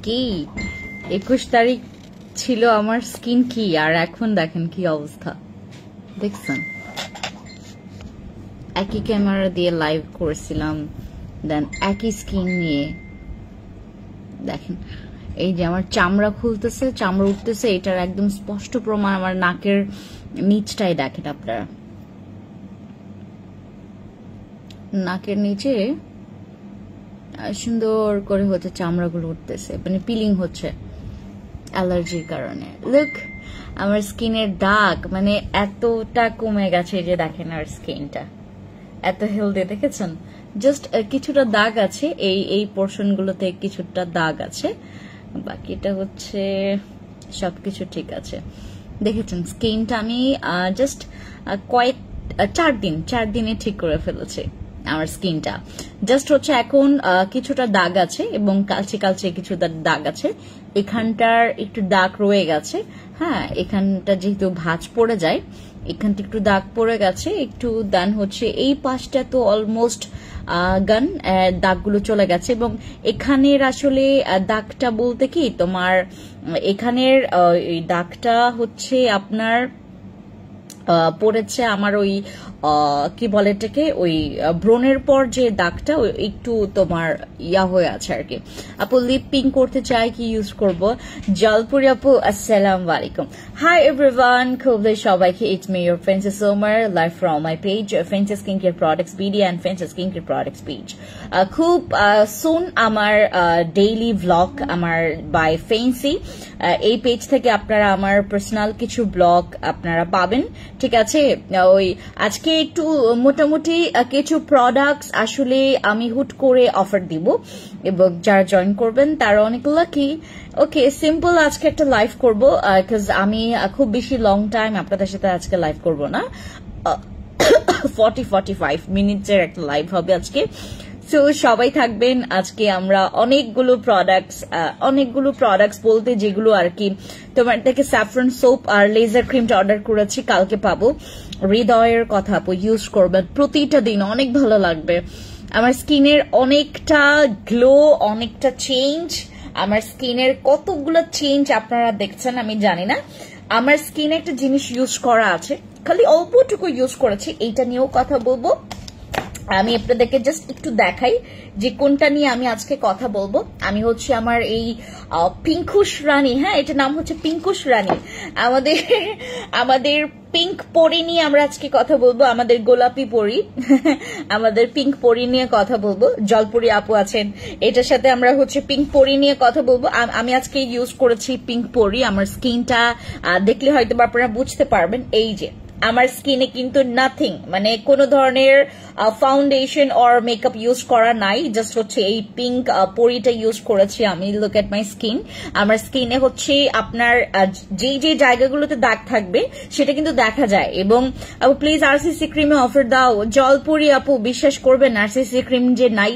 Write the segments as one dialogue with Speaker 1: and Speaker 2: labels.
Speaker 1: কি 21 তারিখ ছিল আমার স্কিন কি, আর এখন দেখেন কি অবস্থা দেখছেন। একই ক্যামেরা দিয়ে লাইভ করেছিলাম, দেন একই স্কিন নিয়ে দেখেন এই যে আমার চামড়া খুলতেছে, চামড়া উঠতেছে, এটার একদম স্পষ্ট প্রমাণ আমার নাকের নিচটাই দেখেন আপনারা। নাকের নিচে সুন্দর করে হচ্ছে চামড়াগুলো উঠতেছে, মানে পিলিং হচ্ছে অ্যালার্জির কারণে। লুক আমার স্কিনের দাগ মানে এতটা কমে গেছে, যে দেখেন আর স্কিনটা এত হেলদি দেখেছেন। জাস্ট কিছুটা দাগ আছে এই পোর্শন গুলোতে, কিছুটা দাগ আছে, বাকিটা হচ্ছে সবকিছু ঠিক আছে। দেখেছেন স্কিনটা আমি জাস্ট কয়েক 4 দিনে ঠিক করে ফেলেছি আমার স্কিনটা। জাস্ট হচ্ছে এখন কিছুটা দাগ আছে এবং কালচে কালচে কিছুটা দাগ আছে, এখানটার একটু দাগ রয়ে গেছে। হ্যাঁ, এখানটা যেহেতু ভাঁজ পড়ে যায়, এখানটা একটু দাগ পড়ে গেছে একটু, দেন হচ্ছে এই পাশটা তো অলমোস্ট দাগগুলো চলে গেছে। এবং এখানের আসলে দাগটা বলতে কি তোমার এখানের এই দাগটা হচ্ছে আপনার পড়েছে আমার ওই কি বলে এটাকে, ওই ব্রণের পর যে দাগটা একটু তোমার ইয়া হয়ে আছে আর কি। আপু লিপ পিঙ্ক করতে চাই, কি ইউজ করব? জলপুরি আপু আসসালামু আলাইকুম। হাই এভরিওয়ান, খুবই সবাইকে, it's me your Frency Soma live from my page Frency skin care products BD and Frency skin care products page. খুব সুন আমার ডেইলি ব্লগ আমার বাই ফ্রেন্সি, এই পেজ থেকে আপনারা আমার পার্সোনাল কিছু ব্লগ আপনারা পাবেন, ঠিক আছে। ওই আজকে একটু মোটামুটি কিছু প্রোডাক্টস আসলে আমি হুট করে অফার দিব, এবং যারা জয়েন করবেন তারা অনেক লাকি। ওকে, সিম্পল আজকে একটা লাইভ করবো, বিকজ আমি খুব বেশি লং টাইম আপনাদের সাথে আজকে লাইভ করব না, 40-45 মিনিটের একটা লাইভ হবে আজকে। সো সবাই থাকবেন। আজকে আমরা অনেকগুলো প্রোডাক্টস বলতে যেগুলো আর কি তোমার থেকে স্যাফরন সোপ আর লেজার ক্রিমটা অর্ডার করেছি, কালকে পাবো। হৃদয়ের কথা আপু ইউজ করবেন প্রতিটা দিন, অনেক ভালো লাগবে। আমার স্কিনের অনেকটা গ্লো, অনেকটা চেঞ্জ, আমার স্কিনের কতগুলো চেঞ্জ আপনারা দেখছেন আমি জানি না। আমার স্কিনে একটা জিনিস ইউজ করা আছে, খালি অল্পটুকু ইউজ করেছি, এইটা নিয়েও কথা বলবো। আমি আপনাদেরকে জাস্ট একটু দেখাই যে কোনটা নিয়ে আমি আজকে কথা বলবো। আমি হচ্ছে আমার এই পিঙ্কুশ রানী, হ্যাঁ এটার নাম হচ্ছে পিঙ্কুশ রানী, আমাদের পিঙ্ক পরি নিয়ে আমরা আজকে কথা বলবো, আমাদের গোলাপি পরি আমাদের পিঙ্ক পরি নিয়ে কথা বলবো। জলপুরি আপু আছেন, এটার সাথে আমরা হচ্ছে পিঙ্ক পরি নিয়ে কথা বলবো। আমি আজকে ইউজ করেছি পিঙ্ক পরি। আমার স্কিনটা দেখলে হয়তো আপনারা বুঝতে পারবেন, এই যে আমার স্কিনে কিন্তু নাথিং, মানে কোনো ধরনের ফাউন্ডেশন অর মেকআপ ইউজ করা নাই, জাস্ট হচ্ছে এই পিঙ্ক পরিটা ইউজ করেছি আমি। Look at my skin. আমার স্কিনে হচ্ছে আপনার যে জায়গাগুলোতে দাগ থাকবে সেটা কিন্তু দেখা যায়। এবং আপু প্লিজ আরসিসি ক্রিমে অফার দাও। জলপুরি আপু বিশ্বাস করবেন আরসিসি ক্রিম যে নাই।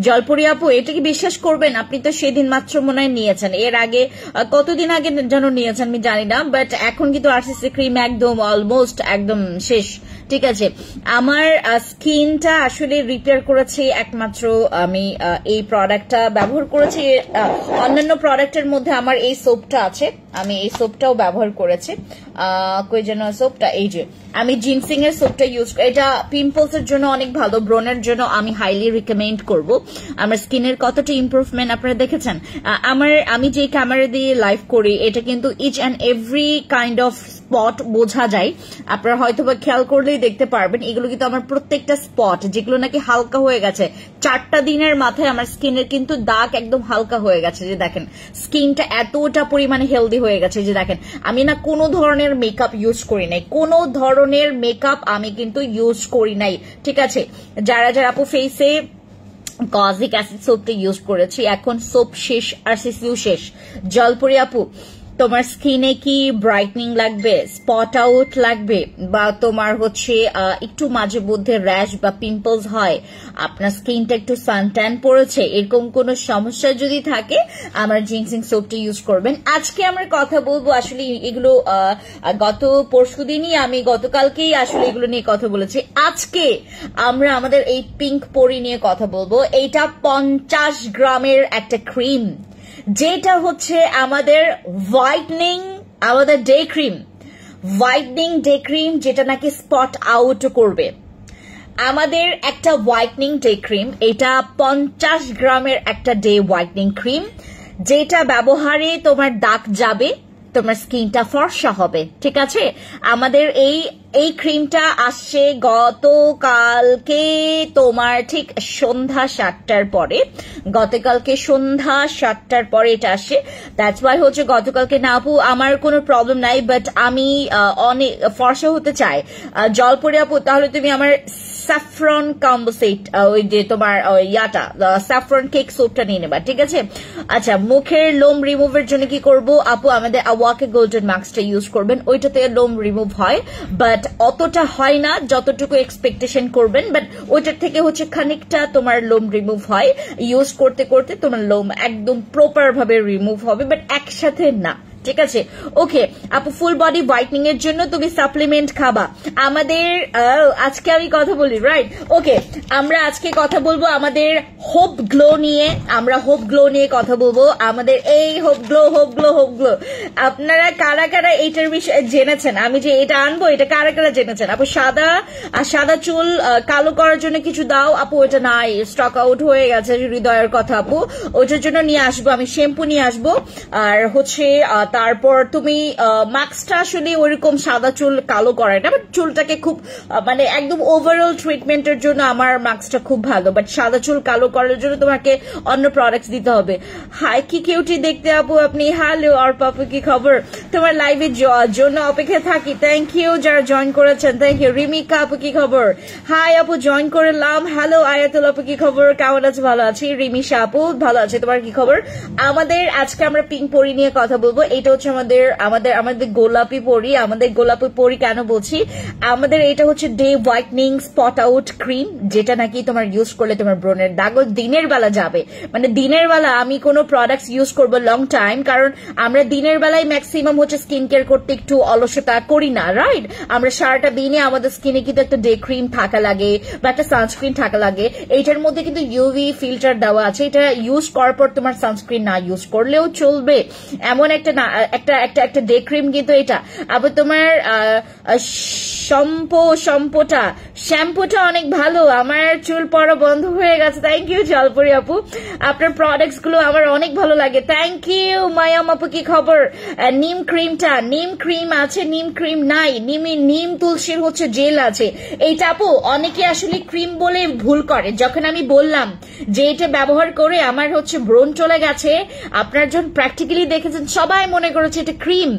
Speaker 1: জলপুরি আপু এটা কি বিশ্বাস করবেন, আপনি তো সেদিন মাত্র মনে হয় নিয়েছেন, এর আগে কতদিন আগে যেন নিয়েছেন আমি জানি না, বাট এখন কিন্তু আরসিসি ক্রিম একদম অলমোস্ট একদম শেষ, ঠিক আছে। আমার স্কিনটা আসলে রিপেয়ার করেছি একমাত্র আমি এই প্রোডাক্টটা ব্যবহার করেছি। অন্যান্য প্রোডাক্টের মধ্যে আমার এই সোপটা আছে, আমি এই সোপটাও ব্যবহার করেছি। কই যেন সোপটা, এই যে আমি জিনসিং এর সোপটা ইউজ করি, এটা পিম্পলস এর জন্য অনেক ভালো, ব্রণের জন্য আমি হাইলি রিকমেন্ড করব। আমার স্কিনের কতটা ইমপ্রুভমেন্ট আপনারা দেখেছেন। আমি যে ক্যামেরা দিয়ে লাইভ করি, এটা কিন্তু each and every kind of spot বোঝা যায়, আপনারা হয়তো বা খেয়াল করলেই দেখতে পারবেন। এগুলো কিন্তু আমার প্রত্যেকটা স্পট যেগুলো নাকি হালকা হয়ে গেছে, 4টা দিনের মাথায় আমার স্কিনের কিন্তু দাগ একদম হালকা হয়ে গেছে। যে দেখেন স্কিনটা এতটা পরিমাণে হেলদি হয়ে গেছে, যে দেখেন আমি না কোনো ধরনের মেকআপ ইউজ করি নাই, কোনো ধরনের মেকআপ আমি কিন্তু ইউজ করি নাই, ঠিক আছে। যারা আপু ফেসে কজিক অ্যাসিড সোপটা ইউজ করেছি, এখন সোপ শেষ আর সিসিউ শেষ। জলপুরি আপু তোমার স্কিনে কি ব্রাইটনিং লাগবে, স্পট আউট লাগবে, বা তোমার হচ্ছে একটু মাঝে মধ্যে র্যাশ বা পিম্পলস হয়, আপনার স্কিনটা একটু সানট্যান পড়েছে, এরকম কোনো সমস্যা যদি থাকে আমার জিনসিং সোপটা ইউজ করবেন। আজকে আমরা কথা বলবো আসলে এগুলো গত পরশুদিনই, আমি গতকালকেই আসলে এগুলো নিয়ে কথা বলেছি। আজকে আমরা আমাদের এই পিঙ্ক পরি নিয়ে কথা বলবো। এইটা 50 গ্রামের একটা ক্রিম, যেটা হচ্ছে আমাদের day cream, whitening day cream, যেটা নাকি স্পট আউট করবে। আমাদের একটা হোয়াইটনিং ডে ক্রিম, এটা 50 গ্রামের একটা ডে হোয়াইটনিং ক্রিম, যেটা ব্যবহারে তোমার দাগ যাবে, তোমার স্কিনটা ফর্সা হবে। ঠিক আছে, আমাদের এই ক্রিমটা আসছে গতকালকে তোমার ঠিক সন্ধ্যা 7টার পরে, গতকালকে সন্ধ্যা 7টার পরে এটা আসে। দ্যাটস ওয়াই হচ্ছে গতকালকে না আপু আমার কোনো প্রবলেম নাই, বাট আমি অনেক ফর্সা হতে চাই। জলপরি আপু, তাহলে তুমি আমার স্যাফরন কম্বো সেট, ওই যে তোমার ইয়াটা স্যাফরন কেক সোপটা নিয়ে নেবা। ঠিক আছে, আচ্ছা মুখের লোম রিমুভের জন্য কি করব আপু? আমাদের ওয়াকে গোল্ডেন মাস্কটা ইউজ করবেন, ওইটাতে লোম রিমুভ হয়, বাট অতটা হয় না যতটুকু এক্সপেকটেশন করবেন, বাট ওইটার থেকে হচ্ছে খানিকটা তোমার লোম রিমুভ হয়। ইউজ করতে করতে তোমার লোম একদম প্রপার ভাবে রিমুভ হবে, বাট একসাথে না। ঠিক আছে, ওকে আপু, ফুল বডি হোয়াইটনিং এর জন্য তুমি সাপ্লিমেন্ট খাবা। আমাদের আজকে আমি কথা বলি, রাইট? ওকে, আমরা আজকে কথা বলবো আমাদের হোপ গ্লো নিয়ে। আমরা হোপ গ্লো নিয়ে কথা বলবো, আমাদের এই হোপ গ্লো। আপনারা কারা কারা এইটার বিষয়ে জেনেছেন? আমি যে এটা আনবো, এটা কারা কারা জেনেছেন? আপু সাদা চুল কালো করার জন্য কিছু দাও আপু, ওটা নাই, স্টক আউট হয়ে গেছে। হৃদয়ের কথা আপু, ওটার জন্য নিয়ে আসবো, আমি শ্যাম্পু নিয়ে আসবো। আর হচ্ছে তারপর তুমি মাস্কটা আসলে ওইরকম সাদা চুল কালো করে না, বাট চুলটাকে খুব মানে একদম ওভারঅল ট্রিটমেন্টের জন্য আমার মাস্কটা খুব ভালো, বাট সাদা চুল কালো করার জন্য তোমাকে অন্য প্রোডাক্টস দিতে হবে। হাই কি কিউটি দেখতে আপু আপনি। হ্যালো অর্প আপু, কি খবর? তোমার লাইভের জন্য অপেক্ষা থাকি। থ্যাংক ইউ যারা জয়েন করেছেন, থ্যাংক ইউ। রিমিকা আপু কি খবর? হাই আপু, জয়েন করলাম। হ্যালো আয়াতুল আপু, কি খবর? কেমন আছে? ভালো আছি। রিমিশা আপু ভালো আছে, তোমার কি খবর? আমাদের আজকে আমরা পিঙ্ক পরি নিয়ে কথা বলবো। এটা হচ্ছে আমাদের গোলাপি পরি। আমাদের গোলাপি পরি কেন বলছি? আমাদের এটা হচ্ছে day whitening spot out cream, যেটা নাকি তোমার ইউজ করলে তোমার ব্রণের দাগ দিনের বেলা যাবে। মানে দিনের বেলা আমি কোনো প্রোডাক্টস ইউজ করবো লং টাইম, কারণ আমরা দিনের বেলায় ম্যাক্সিমাম হচ্ছে স্কিন কেয়ার করতে একটু অলসতা করি না, রাইট? আমরা সারাটা দিনে আমাদের স্কিনে কিন্তু একটা ডে ক্রিম থাকা লাগে বা একটা সানস্ক্রিন থাকা লাগে। এইটার মধ্যে কিন্তু ইউভি ফিল্টার দেওয়া আছে, এটা ইউজ করার পর তোমার সানস্ক্রিন না ইউজ করলেও চলবে, এমন একটা ডে ক্রিম কিন্তু এটা। আবার তোমার শ্যাম্পুটা অনেক ভালো, আমার চুল পড়া বন্ধ হয়ে গেছে। থ্যাংক ইউ জলপরি আপু, আপনার প্রোডাক্টস গুলো আমার অনেক ভালো লাগে। থ্যাংক ইউ মায়াম আপু, কি খবর? নিম ক্রিম আছে, নিম ক্রিম নাই, নিম তুলসীর হচ্ছে জেল আছে। এইটা আপু অনেকে আসলে ক্রিম বলে ভুল করে। যখন আমি বললাম যে এটা ব্যবহার করে আমার হচ্ছে ব্রণ চলে গেছে, আপনার যখন প্র্যাকটিক্যালি দেখেছেন সবাই মনে করেছে এটা cream.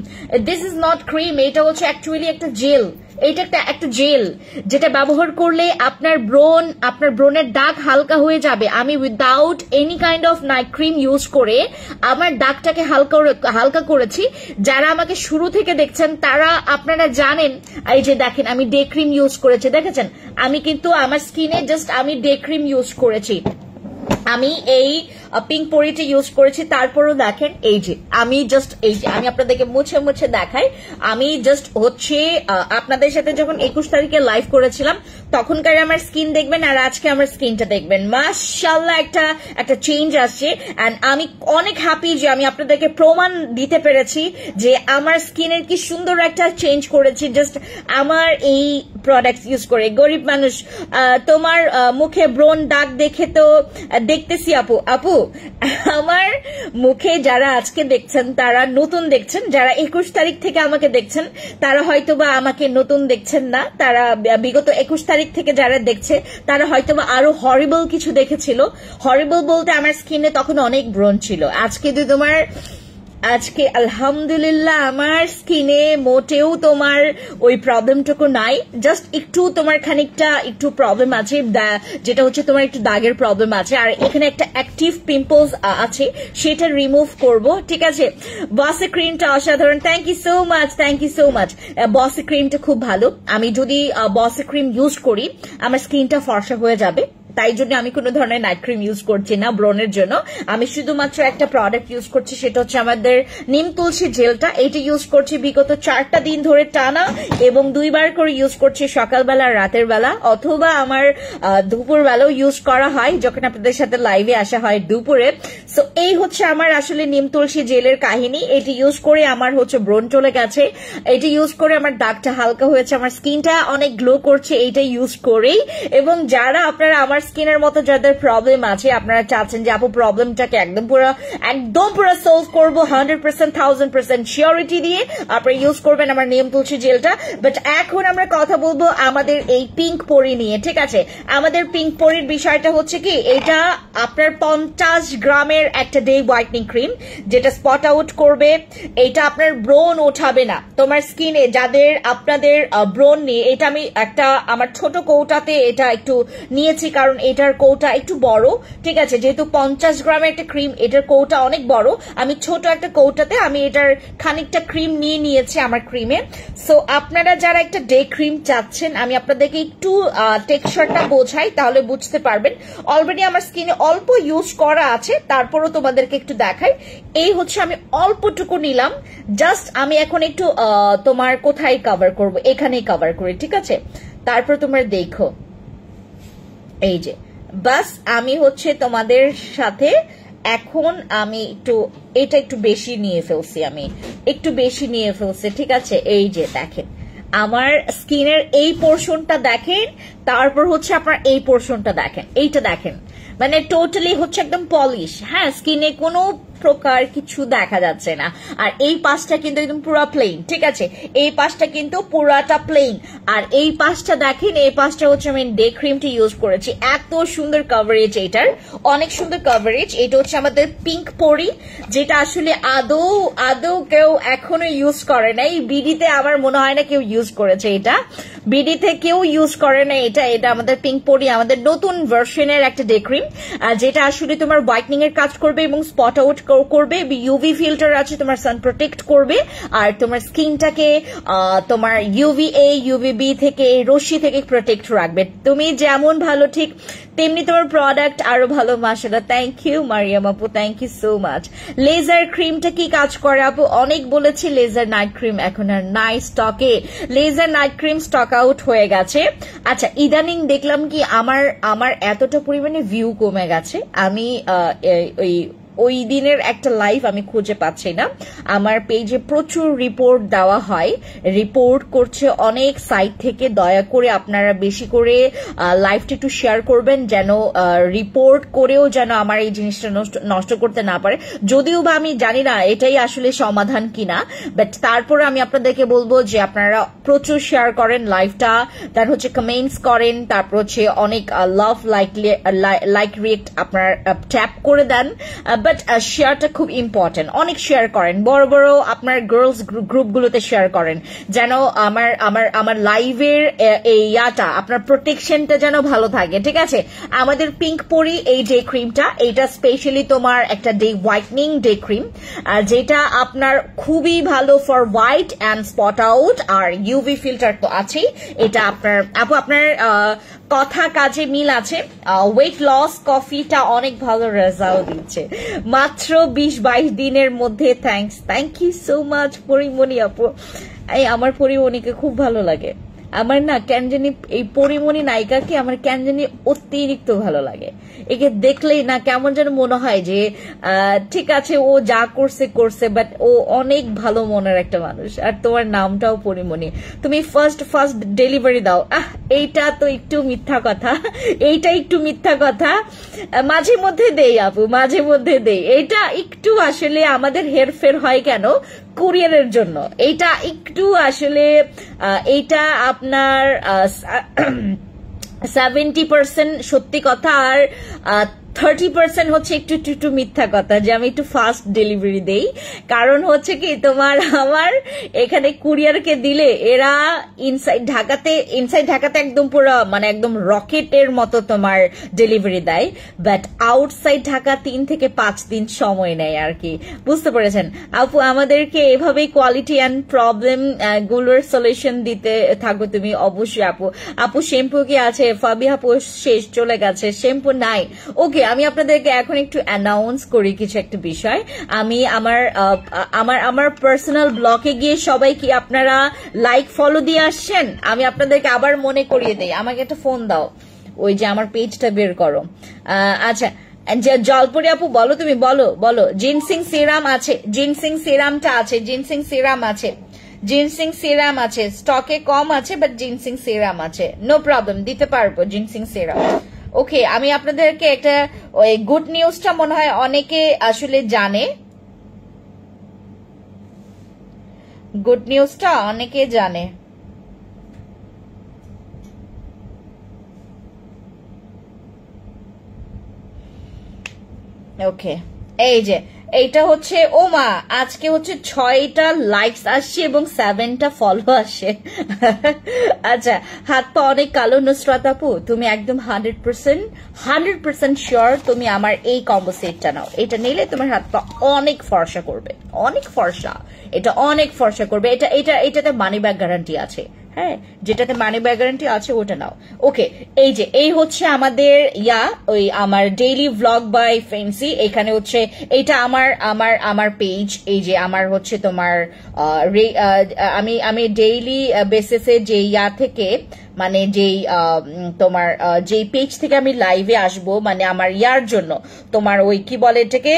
Speaker 1: This is not cream, এটা হচ্ছে অ্যাকচুয়ালি একটা জেল। এটা একটা জেল, যেটা ব্যবহার করলে আপনার ব্রণের দাগ হালকা হয়ে যাবে। আমি without any kind of night cream use করে আমার দাগটাকে হালকা করেছি। যারা আমাকে শুরু থেকে দেখছেন তারা আপনারা জানেন। এই যে দেখেন, আমি ডে ক্রিম ইউজ করেছি, দেখেছেন? আমি কিন্তু আমার স্কিনে জাস্ট আমি ডে ক্রিম ইউজ করেছি, আমি এই পিঙ্ক পরিটা ইউজ করেছি। তারপরও দেখেন, এই যে আমি আপনাদেরকে মুছে দেখাই। আমি জাস্ট হচ্ছে আপনাদের সাথে যখন 21 তারিখে লাইভ করেছিলাম তখনকার আমার স্কিন দেখবেন, আর আজকে আমার স্কিনটা দেখবেন, মাশাআল্লাহ একটা চেঞ্জ আসছে। এন্ড আমি অনেক হ্যাপি যে আমি আপনাদেরকে প্রমাণ দিতে পেরেছি যে আমার স্কিনের কি সুন্দর একটা চেঞ্জ করেছি জাস্ট আমার এই প্রোডাক্ট ইউজ করে। গরিব মানুষ, তোমার মুখে ব্রণ দাগ দেখে তো দেখতেছি আপু আমার মুখে যারা আজকে দেখছেন তারা নতুন দেখছেন, যারা 21 তারিখ থেকে আমাকে দেখছেন তারা হয়তোবা আমাকে নতুন দেখছেন না, তারা বিগত 21 তারিখ থেকে যারা দেখছে তারা হয়তোবা আরো হরিবল কিছু দেখেছিল। হরিবল বলতে আমার স্কিনে তখন অনেক ব্রণ ছিল। আজকে আলহামদুলিল্লাহ আমার স্কিনে মোটেও তোমার ওই প্রবলেমটুকু নাই, জাস্ট একটু তোমার খানিকটা একটু প্রবলেম আছে, যেটা হচ্ছে তোমার একটু দাগের প্রবলেম আছে, আর এখানে একটা অ্যাক্টিভ পিম্পলস আছে, সেটা রিমুভ করব। ঠিক আছে, বসে ক্রিমটা অসাধারণ। Thank you so much. বসে ক্রিমটা খুব ভালো। আমি যদি বসে ক্রিম ইউজ করি আমার স্কিনটা ফর্সা হয়ে যাবে, তাই জন্য আমি কোনো ধরনের নাইট ক্রিম ইউজ করছি না ব্রণের জন্য। আমি শুধুমাত্র একটা প্রোডাক্ট ইউজ করছি, সেটা হচ্ছে আমাদের নিম তুলসী জেলটা। এইটা ইউজ করছি বিগত 4টা দিন ধরে টানা, এবং 2বার করে ইউজ করছি, সকালবেলা আর রাতের বেলা, অথবা আমার দুপুর বেলাও ইউজ করা হয় যখন আপনাদের সাথে লাইভে আসা হয় দুপুরে। সো এই হচ্ছে আমার আসলে নিম তুলসী জেলের কাহিনী। এটি ইউজ করে আমার হচ্ছে ব্রণ চলে গেছে, এটি ইউজ করে আমার দাগটা হালকা হয়েছে, আমার স্কিনটা অনেক গ্লো করছে এইটা ইউজ করেই। এবং যারা আপনারা আমার স্কিনের মতো যাদের প্রবলেম আছে, আপনারা চাচ্ছেন যে আপু প্রবলেমটাকে একদম পুরো সলভ করবো 100% 1000% শিওরিটি দিয়ে, আপনারা ইউজ করবেন আমার নিম তুলসী জেলটা। বাট এখন আমরা কথা বলবো আমাদের এই পিঙ্ক পরি নিয়ে, ঠিক আছে? আমাদের পিঙ্ক পরির বিষয়টা হচ্ছে কি, এটা আপনার 50 গ্রামের একটা ডে হোয়াইটনিং ক্রিম, যেটা স্পট আউট করবে, এটা আপনার ব্রণ ওঠাবে না তোমার স্কিনে। যাদের আপনাদের ব্রণ নিয়ে, এটা আমি একটা আমার ছোট কৌটাতে এটা একটু নিয়েছি, কারণ এটার কৌটা একটু বড়, ঠিক আছে? যেহেতু 50 গ্রামের একটা ক্রিম, এটার কৌটা অনেক বড়, আমি ছোট একটা কৌটাতে আমি এটার খানিকটা ক্রিম নিয়ে নিয়েছি আমার ক্রিমে। সো আপনারা যারা একটা ডে ক্রিম চাচ্ছেন, আমি আপনাদেরকে একটু টেক্সচারটা বোঝাই, তাহলে বুঝতে পারবেন। অলরেডি আমার স্কিনে অল্প ইউজ করা আছে, তারপরও তোমাদেরকে একটু দেখাই। এই হচ্ছে আমি অল্পটুকু নিলাম, জাস্ট আমি এখন একটু তোমার কোথায় কভার করব, এখানেই কভার করি, ঠিক আছে? তারপর তোমরা দেখো, এই যে বাস আমি হচ্ছে তোমাদের সাথে এখন আমি এটা একটু বেশি নিয়ে ফেলছি, আমি একটু বেশি নিয়ে ফেলছি, ঠিক আছে? এই যে দেখেন আমার স্কিনের এই পোর্শনটা দেখেন, তারপর হচ্ছে আপনার এই পোর্শনটা দেখেন, এইটা দেখেন, মানে টোটালি হচ্ছে একদম পলিশ। হ্যাঁ, স্কিনে কোনো প্রকার কিছু দেখা যাচ্ছে না। আর এই পাশটা কিন্তু একদম পুরো প্লেন, ঠিক আছে? এই পাশটা কিন্তু পুরাটা প্লেন। আর এই পাশটা দেখেন, এই পাশটা হচ্ছে আমি ডে ক্রিমটি ইউজ করেছি। এত সুন্দর কভারেজ, এটার অনেক সুন্দর কভারেজ। এটা হচ্ছে আমাদের পিঙ্ক পরি, যেটা আসলে আদৌ কেউ এখনো ইউজ করে নাই। বিডিতে আমার মনে হয় না কেউ ইউজ করেছে এটা, বিডিতে কেউ ইউজ করে না এটা। এটা আমাদের পিঙ্ক পরি, আমাদের নতুন ভার্সনের একটা ডে ক্রিম, যেটা আসলে তোমার হোয়াইটনিং এর কাজ করবে এবং স্পট আউট করবে, ইউভি ফিল্টার আছে, তোমার সান প্রোটেক্ট করবে, আর তোমার স্কিনটাকে তোমার ইউভিএ ইউভিবি থেকে, রশ্মি থেকে প্রোটেক্ট রাখবে। তুমি যেমন ভালো ঠিক তেমনি তোমার প্রোডাক্ট আরো ভালো। মাশাআল্লাহ, থ্যাংক ইউ মারিয়াম আপু, thank you so much. Laser ক্রিমটা কি কাজ করে আপু? অনেক বলেছি লেজার নাইট ক্রিম এখন আর নাই স্টকে, laser night cream stock out হয়ে গেছে। আচ্ছা, ইদানিং দেখলাম কি আমার এতটা পরিমাণে ভিউ কমে গেছে, আমি ওই দিনের একটা লাইভ আমি খুঁজে পাচ্ছি না। আমার পেজে প্রচুর রিপোর্ট দেওয়া হয়, রিপোর্ট করছে অনেক সাইট থেকে। দয়া করে আপনারা বেশি করে লাইভটা একটু শেয়ার করবেন, যেন রিপোর্ট করেও যেন আমার এই জিনিসটা নষ্ট করতে না পারে। যদিও বা আমি জানি না এটাই আসলে সমাধান কিনা, বাট তারপরে আমি আপনাদেরকে বলবো যে আপনারা প্রচুর শেয়ার করেন লাইভটা, তার হচ্ছে কমেন্টস করেন, তারপর হচ্ছে অনেক লাভ লাইক রিয়েক্ট আপনার ট্যাপ করে দেন। বাট শেয়ারটা খুব ইম্পর্টেন্ট, অনেক শেয়ার করেন, বড় বড় আপনার গার্লস গ্রুপগুলোতে শেয়ার করেন, যেন আমার লাইভের এই ইয়াটা আপনার প্রোটেকশনটা যেন ভালো থাকে, ঠিক আছে? আমাদের পিঙ্ক পরি এই ডে ক্রিমটা, এইটা স্পেশালি তোমার একটা ডে হোয়াইটনিং ডে ক্রিম, যেটা আপনার খুবই ভালো for white and spot out, আর ইউভি ফিল্টার তো আছেই। এটা আপনার আপু, আপনার কথা কাজে মিল আছে। ওয়েট লস কফিটা অনেক ভালো রেজাল্ট দিচ্ছে মাত্র 20-22 দিনের মধ্যে। Thank you so much Porimoni আপু। এই আমার পরিমণিকে খুব ভালো লাগে, আমার না কেন জানি এই পরিমণি নায়িকাকে আমার কেন জানি অতিরিক্ত ভালো লাগে। একে দেখলেই না কেমন যেন মনে হয় যে ঠিক আছে ও যা করছে, বাট ও অনেক ভালো মনের একটা মানুষ। আর তোমার নামটাও পরিমণি, তুমি ফার্স্ট ডেলিভারি দাও। এইটা তো একটু মিথ্যা কথা, এইটা একটু মিথ্যা কথা। মাঝে মধ্যে দেই আপু, মাঝে মধ্যে দেই। এইটা একটু আসলে আমাদের হেরফের হয় কেন? কুরিয়ারের জন্য। এইটা একটু আসলে এইটা আপনার 70% সত্যি কথা, আর 30% হচ্ছে একটু একটু মিথ্যা কথা যে আমি একটু ফাস্ট ডেলিভারি দেই, কারণ হচ্ছে কি তোমার আমার এখানে কুরিয়ারকে দিলে এরা ইনসাইড ঢাকাতে একদম পুরো মানে একদম রকেটের মতো তোমার ডেলিভারি দেয়, বাট আউটসাইড ঢাকা 3 থেকে 5 দিন সময় নেয় আর কি, বুঝতে পেরেছেন আপু? আমাদেরকে এভাবেই কোয়ালিটি অ্যান্ড প্রবলেম গুলোর সলিউশন দিতে থাকো তুমি অবশ্যই আপু শ্যাম্পু কি আছে? ফাবি আপু শেষ চলে গেছে, শ্যাম্পু নাই। ওকে, আমি আপনাদেরকে এখন একটু অ্যানাউন্স করি কিছু একটা বিষয়। আমি আমার পার্সোনাল ব্লগে গিয়ে সবাই কি আপনারা লাইক ফলো দিয়ে আসছেন? আমি আপনাদেরকে আবার মনে করিয়ে দেই, আমাকে একটা ফোন দাও, ওই যে আমার পেজটা বের করো। আচ্ছা, জলপরি আপু বলো, তুমি বলো। জিনসিং সিরাম আছে, জিনসিং সিরামটা আছে, জিনসিং সিরাম আছে, জিনসিং সিরাম আছে, স্টকে কম আছে বাট জিনসিং সিরাম আছে, নো প্রবলেম, দিতে পারবো জিনসিং সিরাম। ওকে, আমি আপনাদেরকে একটা ওই গুড নিউজটা মনে হয় অনেকে আসলে জানে, গুড নিউজটা অনেকে জানে। ওকে, এই যে এইটা হচ্ছে, ও মা আজকে হচ্ছে 6টা লাইকস আসছে এবং 7টা ফলো আসে। আচ্ছা, হাত পা অনেক কালো। নুসরাত আপু তুমি একদম 100% শিওর তুমি আমার এই কম্বো সেটটা নাও, এটা নিলে তোমার হাত পা অনেক ফর্সা করবে, অনেক ফর্সা, এটা অনেক ফর্সা করবে। এটাতে মানি ব্যাগ গ্যারান্টি আছে, হ্যাঁ, যেটাতে মানি ব্যাগ গ্যারান্টি আছে ওটা নাও। ওকে, এই যে এই হচ্ছে আমাদের ওই আমার ডেইলি ভ্লগ বাই ফেন্সি। এখানে হচ্ছে এইটা আমার পেজ, এই যে আমার হচ্ছে তোমার আমি ডেইলি বেসিসে যে থেকে মানে যেই তোমার যেই পেজ থেকে আমি লাইভে আসবো, মানে আমার জন্য তোমার ওই কি বলে এটাকে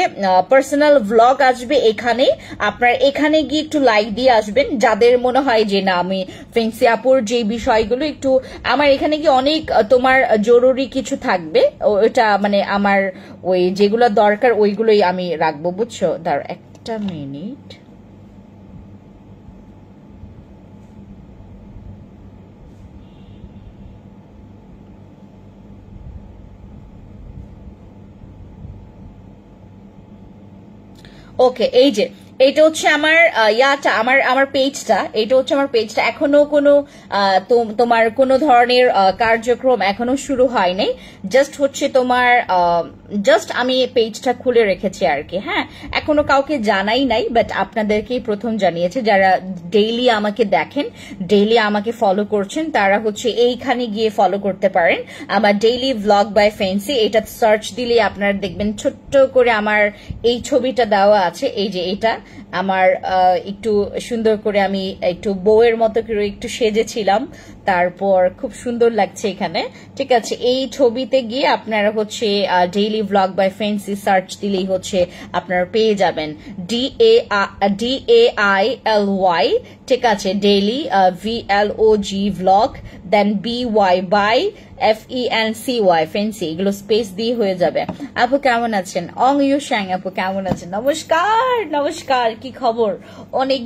Speaker 1: পার্সোনাল ভ্লগ আসবে এখানে, আপনার এখানে গিয়ে একটু লাইক দিয়ে আসবেন যাদের মনে হয় যে না আমি ফেন্সি আপুর যে বিষয়গুলো একটু আমার এখানে কি অনেক তোমার জরুরি কিছু থাকবে, ওটা মানে আমার ওই যেগুলো দরকার ওইগুলোই আমি রাখবো, বুঝছো? দাঁড়াও একটা মিনিট। ওকে, এই যে এটা হচ্ছে আমার আমার পেজটা, এটা হচ্ছে আমার পেজটা। এখনো কোনো তোমার কোনো ধরনের কার্যক্রম এখনো শুরু হয় নাই, জাস্ট হচ্ছে তোমার জাস্ট আমি পেজটা খুলে রেখেছি আর কি, হ্যাঁ, এখনো কাউকে জানাই নাই, বাট আপনাদেরকেই প্রথম জানিয়েছে। যারা ডেইলি আমাকে দেখেন, ডেইলি আমাকে ফলো করছেন, তারা হচ্ছে এইখানে গিয়ে ফলো করতে পারেন, আমার ডেইলি ভ্লগ বাই ফেন্সি। এটা সার্চ দিলে আপনারা দেখবেন ছোট্ট করে আমার এই ছবিটা দেওয়া আছে, এই যে এটা আমার একটু সুন্দর করে আমি একটু বউয়ের মতো করে একটু সেজেছিলাম, তারপর খুব সুন্দর লাগছে এখানে, ঠিক আছে? এই ছবিতে গিয়ে আপনারা হচ্ছে daily vlog by Fency search দিলেই হচ্ছে আপনারা পেয়ে যাবেন, DAILY, ঠিক আছে? Daily VLOG vlog, then BY by FENCY Fency, এগুলো স্পেস দিয়ে হয়ে যাবে। আপু কেমন আছেন? অং ইউ শ্যাং আপু কেমন আছেন? নমস্কার, কি খবর? অনেক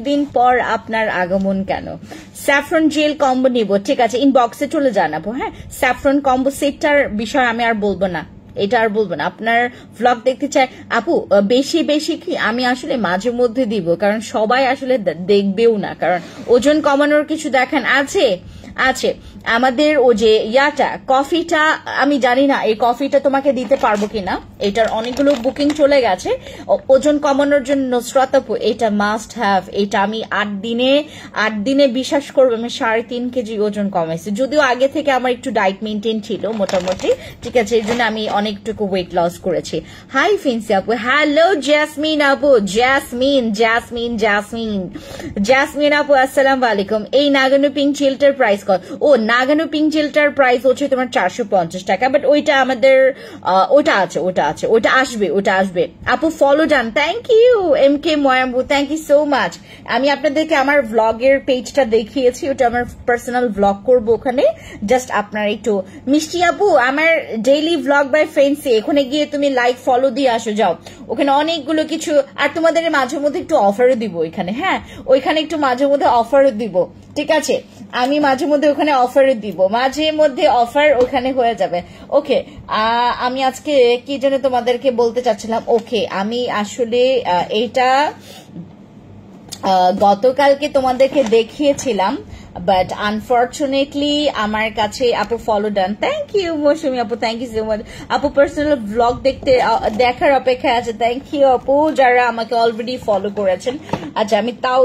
Speaker 1: দিন পর আপনার আগমন কেন? স্যাফরন জেল কম্বো নিব, ঠিক আছে? ইনবক্সে চলে যান আপু, হ্যাঁ। স্যাফরন কম্বো সেটটার বিষয় আমি আর বলবো না, এটা আর বলবো না। আপনার ভ্লগ দেখতে চাই আপু, বেশি কি আমি আসলে মাঝে মধ্যে দিব, কারণ সবাই আসলে দেখবেও না, কারণ ওজন কমানোর কিছু দেখেন আছে আমাদের ও যে কফিটা, আমি জানি না এই কফিটা তোমাকে দিতে পারবো কিনা, এটার অনেকগুলো বুকিং চলে গেছে ওজন কমানোর জন্য। নুসরাত আপু এটা মাস্ট হ্যাভ, এটা আমি 8 দিনে বিশ্বাস করবো আমি 3.5 কেজি ওজন কমাইছি, যদিও আগে থেকে আমার একটু ডায়েট মেনটেন ছিল মোটামুটি, ঠিক আছে? এই জন্য আমি অনেকটুকু ওয়েট লস করেছি। হাই ফেন্সি আপু, হ্যালো জ্যাসমিন আপু, জ্যাসমিন আপু আসসালামু আলাইকুম। এই নাগানো পিঙ্ক জেলটার প্রাইস কত? ও নাগানো পিঙ্ক জেলটার প্রাইস হচ্ছে তোমার 450 টাকা, বাট ওইটা আমাদের ওটা আসবে আপু। Follow done, thank you MK ময়াম্বু, থ্যাংক ইউ সো মাচ। আমি আপনাদেরকে আমার ভ্লগের পেজটা দেখিয়েছি, ওটা আমার পার্সোনাল ভ্লগ করবো ওখানে, জাস্ট আপনার একটু মিষ্টি আপু আমার ডেইলি ভ্লগ বাই ফেন্সি, ওখানে গিয়ে তুমি লাইক ফলো দিয়ে আসো, যাও ওখানে অনেকগুলো কিছু, আর তোমাদের মাঝে মধ্যে একটু অফারও দিব ওইখানে, হ্যাঁ ওইখানে একটু মাঝে মধ্যে অফারও দিব, ঠিক আছে? আমি মাঝে মধ্যে ওখানে অফারে দিব, মাঝে মধ্যে অফার ওখানে হয়ে যাবে। ওকে, আমি আজকে কি যেন তোমাদেরকে বলতে চাচ্ছিলাম। ওকে, আমি আসলে এইটা গতকালকে তোমাদেরকে দেখিয়েছিলাম, বাট আনফর্চুনেটলি আমার কাছে আপু ফলো ডান। থ্যাংক ইউ মৌসুমী আপু, থ্যাংক ইউ সো মাচ আপু। পার্সোনাল ব্লগ দেখার অপেক্ষায় আছে। থ্যাংক ইউ আপু যারা আমাকে অলরেডি ফলো করেছেন। আচ্ছা, আমি তাও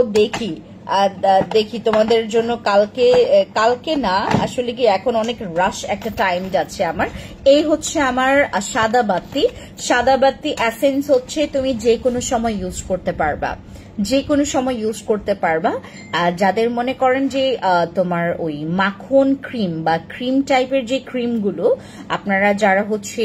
Speaker 1: দেখি তোমাদের জন্য কালকে না, আসলে কি এখন অনেক রাশ একটা টাইম যাচ্ছে আমার। এই হচ্ছে আমার সাদা বাতি এসেন্স হচ্ছে তুমি যে কোনো সময় ইউজ করতে পারবা, যে কোনো সময় ইউজ করতে পারবা। আর যাদের মনে করেন যে তোমার ওই মাখন ক্রিম বা ক্রিম টাইপের যে ক্রিমগুলো, আপনারা যারা হচ্ছে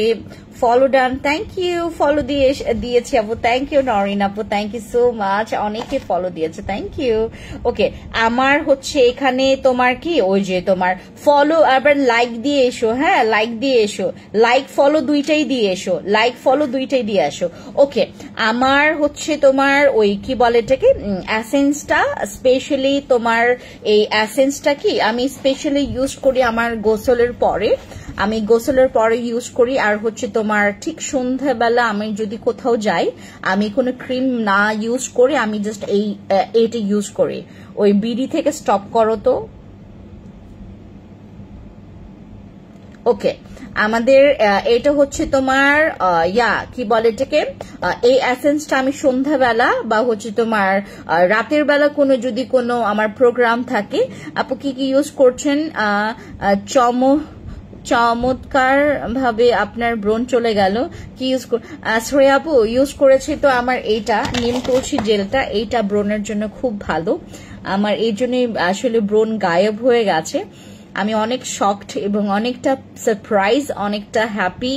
Speaker 1: follow done, thank you follow দিয়েছি আপু, থ্যাংক ইউ নরিন আপু, থ্যাংক ইউ সো মাচ, অনেকে ফলো দিয়েছে, থ্যাংক ইউ। ওকে, আমার হচ্ছে এখানে তোমার কি ওই যে তোমার ফলো আবার লাইক দিয়ে এসো, হ্যাঁ লাইক দিয়ে এসো, লাইক ফলো দুইটাই দিয়ে এসো, লাইক ফলো দুইটাই দিয়ে আসো। ওকে, আমার হচ্ছে তোমার ওই কি বলে এটাকে এসেন্সটা, স্পেশালি তোমার এই এসেন্সটা কি আমি স্পেশালি ইউজ করি আমার গোসলের পরে, আমি গোসলের পরে ইউজ করি। আর হচ্ছে তোমার ঠিক সন্ধ্যাবেলা আমি যদি কোথাও যাই, আমি কোনো ক্রিম না ইউজ করে আমি জাস্ট এইটা ইউজ করি। ওই বিডি থেকে স্টপ করো তো। ওকে, আমাদের এটা হচ্ছে তোমার কি বলে এটাকে, এই এসেন্সটা আমি সন্ধ্যাবেলা বা হচ্ছে তোমার রাতের বেলা যদি কোনো আমার প্রোগ্রাম থাকে। আপু কি ইউজ করছেন? চমৎকার ভাবে আপনার ব্রণ চলে গেল, কি ইউজ শ্রেয়া আপু ইউজ করেছি তো আমার এইটা নিম তুলসী জেলটা, এইটা ব্রণের জন্য খুব ভালো। আমার এই জন্যই আসলে ব্রণ গায়েব হয়ে গেছে। আমি অনেক শকড এবং অনেকটা সারপ্রাইজ, অনেকটা হ্যাপি,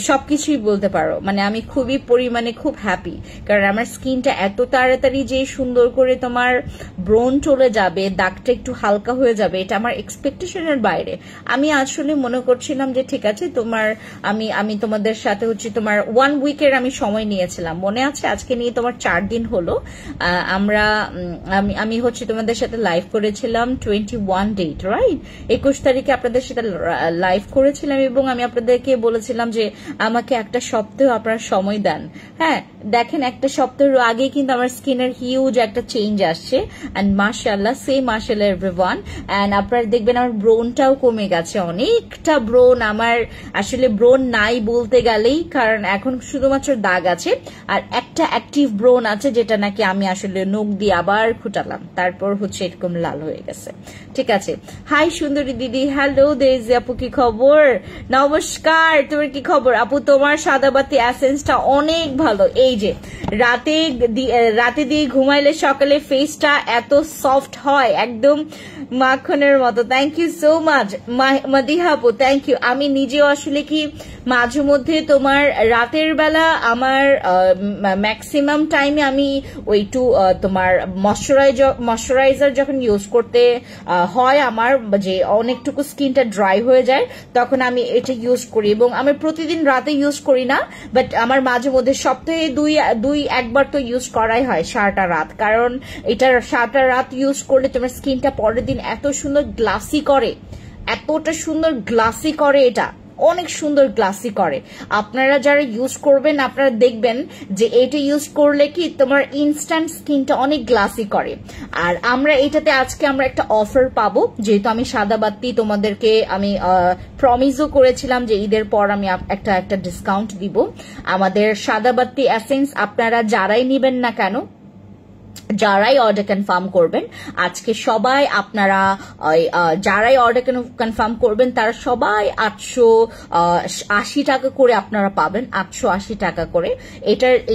Speaker 1: সবকিছুই বলতে পারো। মানে আমি খুবই পরিমাণে খুব হ্যাপি, কারণ আমার স্কিনটা এত তাড়াতাড়ি যে সুন্দর করে তোমার ব্রণ চলে যাবে, দাগটা একটু হালকা হয়ে যাবে, এটা আমার এক্সপেকটেশনের বাইরে। আমি আসলে মনে করছিলাম যে ঠিক আছে তোমার আমি তোমাদের সাথে হচ্ছে তোমার 1 উইকের আমি সময় নিয়েছিলাম, মনে আছে? আজকে নিয়ে তোমার 4 দিন হলো। আমি হচ্ছে তোমাদের সাথে লাইভ করেছিলাম 21 ডেট, রাইট? 21 তারিখে আপনাদের সাথে লাইভ করেছিলাম এবং আমি আপনাদেরকে বলেছিলাম যে আমাকে একটা সপ্তাহ আপনারা সময় দেন। হ্যাঁ, দেখেন একটা সপ্তাহের আগে কিন্তু আমার স্কিনের হিউজ একটা চেঞ্জ আসছে, এন্ড মাশাআল্লাহ, মাশাআল্লাহ এভরিওয়ান। এন্ড আপনারা দেখবেন আমার ব্রণটাও কমে গেছে, অনেকটা ব্রণ। আমার আসলে ব্রণ নাই বলতে গেলেই, কারণ এখন শুধুমাত্র দাগ আছে আর একটা অ্যাক্টিভ ব্রণ আছে, যেটা নাকি আমি আসলে নখ দিয়ে আবার খুঁটালাম, তারপর হচ্ছে এরকম লাল হয়ে গেছে। ঠিক আছে, হাই সুন্দরী দিদি, হ্যালো দেজি আপু, কি খবর? নমস্কার, তোমার কি খবর আপু? তোমার সাদাবাতি এসেন্সটা অনেক ভালো। এই যে রাতে দিয়ে ঘুমাইলে সকালে ফেসটা এত সফট হয়, একদম মাখনের মতো। Thank you so much Madiha আপু, থ্যাংক ইউ। আমি নিজেও আসলে কি মাঝে মধ্যে তোমার রাতের বেলা আমার ম্যাক্সিমাম টাইমে আমি ওই তোমার ময়শ্চারাইজার যখন ইউজ করতে হয় আমার, যে অনেকটুকু স্কিনটা ড্রাই হয়ে যায়, তখন আমি এটা ইউজ করি। এবং আমি প্রতিদিন রাতে ইউজ করি না, বাট আমার মাঝে মধ্যে সপ্তাহে একবার তো ইউজ করাই হয় সারাটা রাত, কারণ এটা সারাটা রাত ইউজ করলে তোমার স্কিনটা পরের দিন এত সুন্দর গ্লাসি করে, এতটা সুন্দর গ্লাসি করে, এটা অনেক সুন্দর গ্লাসি করে। আপনারা যারা ইউজ করবেন আপনারা দেখবেন যে এটা ইউজ করলে কি তোমার ইনস্ট্যান্ট স্কিনটা অনেক গ্লাসি করে। আর আমরা এটাতে আজকে আমরা একটা অফার পাবো, যেহেতু আমি সাদাবাতি তোমাদেরকে আমি প্রমিসও করেছিলাম যে ঈদের পর আমি একটা ডিসকাউন্ট দিব। আমাদের সাদাবাতি এসেন্স আপনারা যারাই নিবেন না কেন, যারাই অর্ডার কনফার্ম করবেন আজকে, সবাই আপনারা যারাই অর্ডার কনফার্ম করবেন তারা সবাই 880 টাকা করে আপনারা পাবেন, 880 টাকা করে।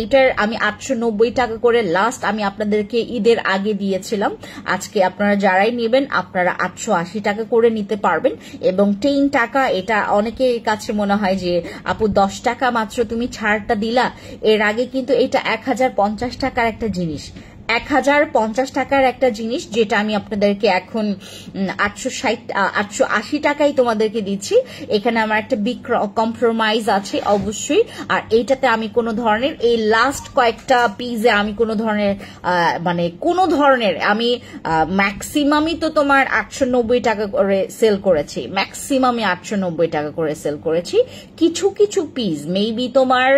Speaker 1: এটার আমি 890 টাকা করে লাস্ট আমি আপনাদেরকে ঈদের আগে দিয়েছিলাম। আজকে আপনারা যারাই নেবেন আপনারা 880 টাকা করে নিতে পারবেন। এবং 10 টাকা, এটা অনেকের কাছে মনে হয় যে আপু 10 টাকা মাত্র তুমি ছাড়টা দিলা, এর আগে কিন্তু এটা 1050 টাকার একটা জিনিস। 1050 টাকার একটা জিনিস, যেটা আমি আপনাদেরকে এখন 880 টাকায় তোমাদেরকে দিচ্ছি। এখানে আমার একটা বিগ কম্প্রোমাইজ আছে অবশ্যই। আর এইটাতে আমি কোনো ধরনের, এই লাস্ট কয়েকটা পিসে আমি কোনো ধরনের মানে কোনো ধরনের, আমি ম্যাক্সিমামই তো তোমার 890 টাকা করে সেল করেছি, ম্যাক্সিমামই 890 টাকা করে সেল করেছি। কিছু কিছু পিস মেবি তোমার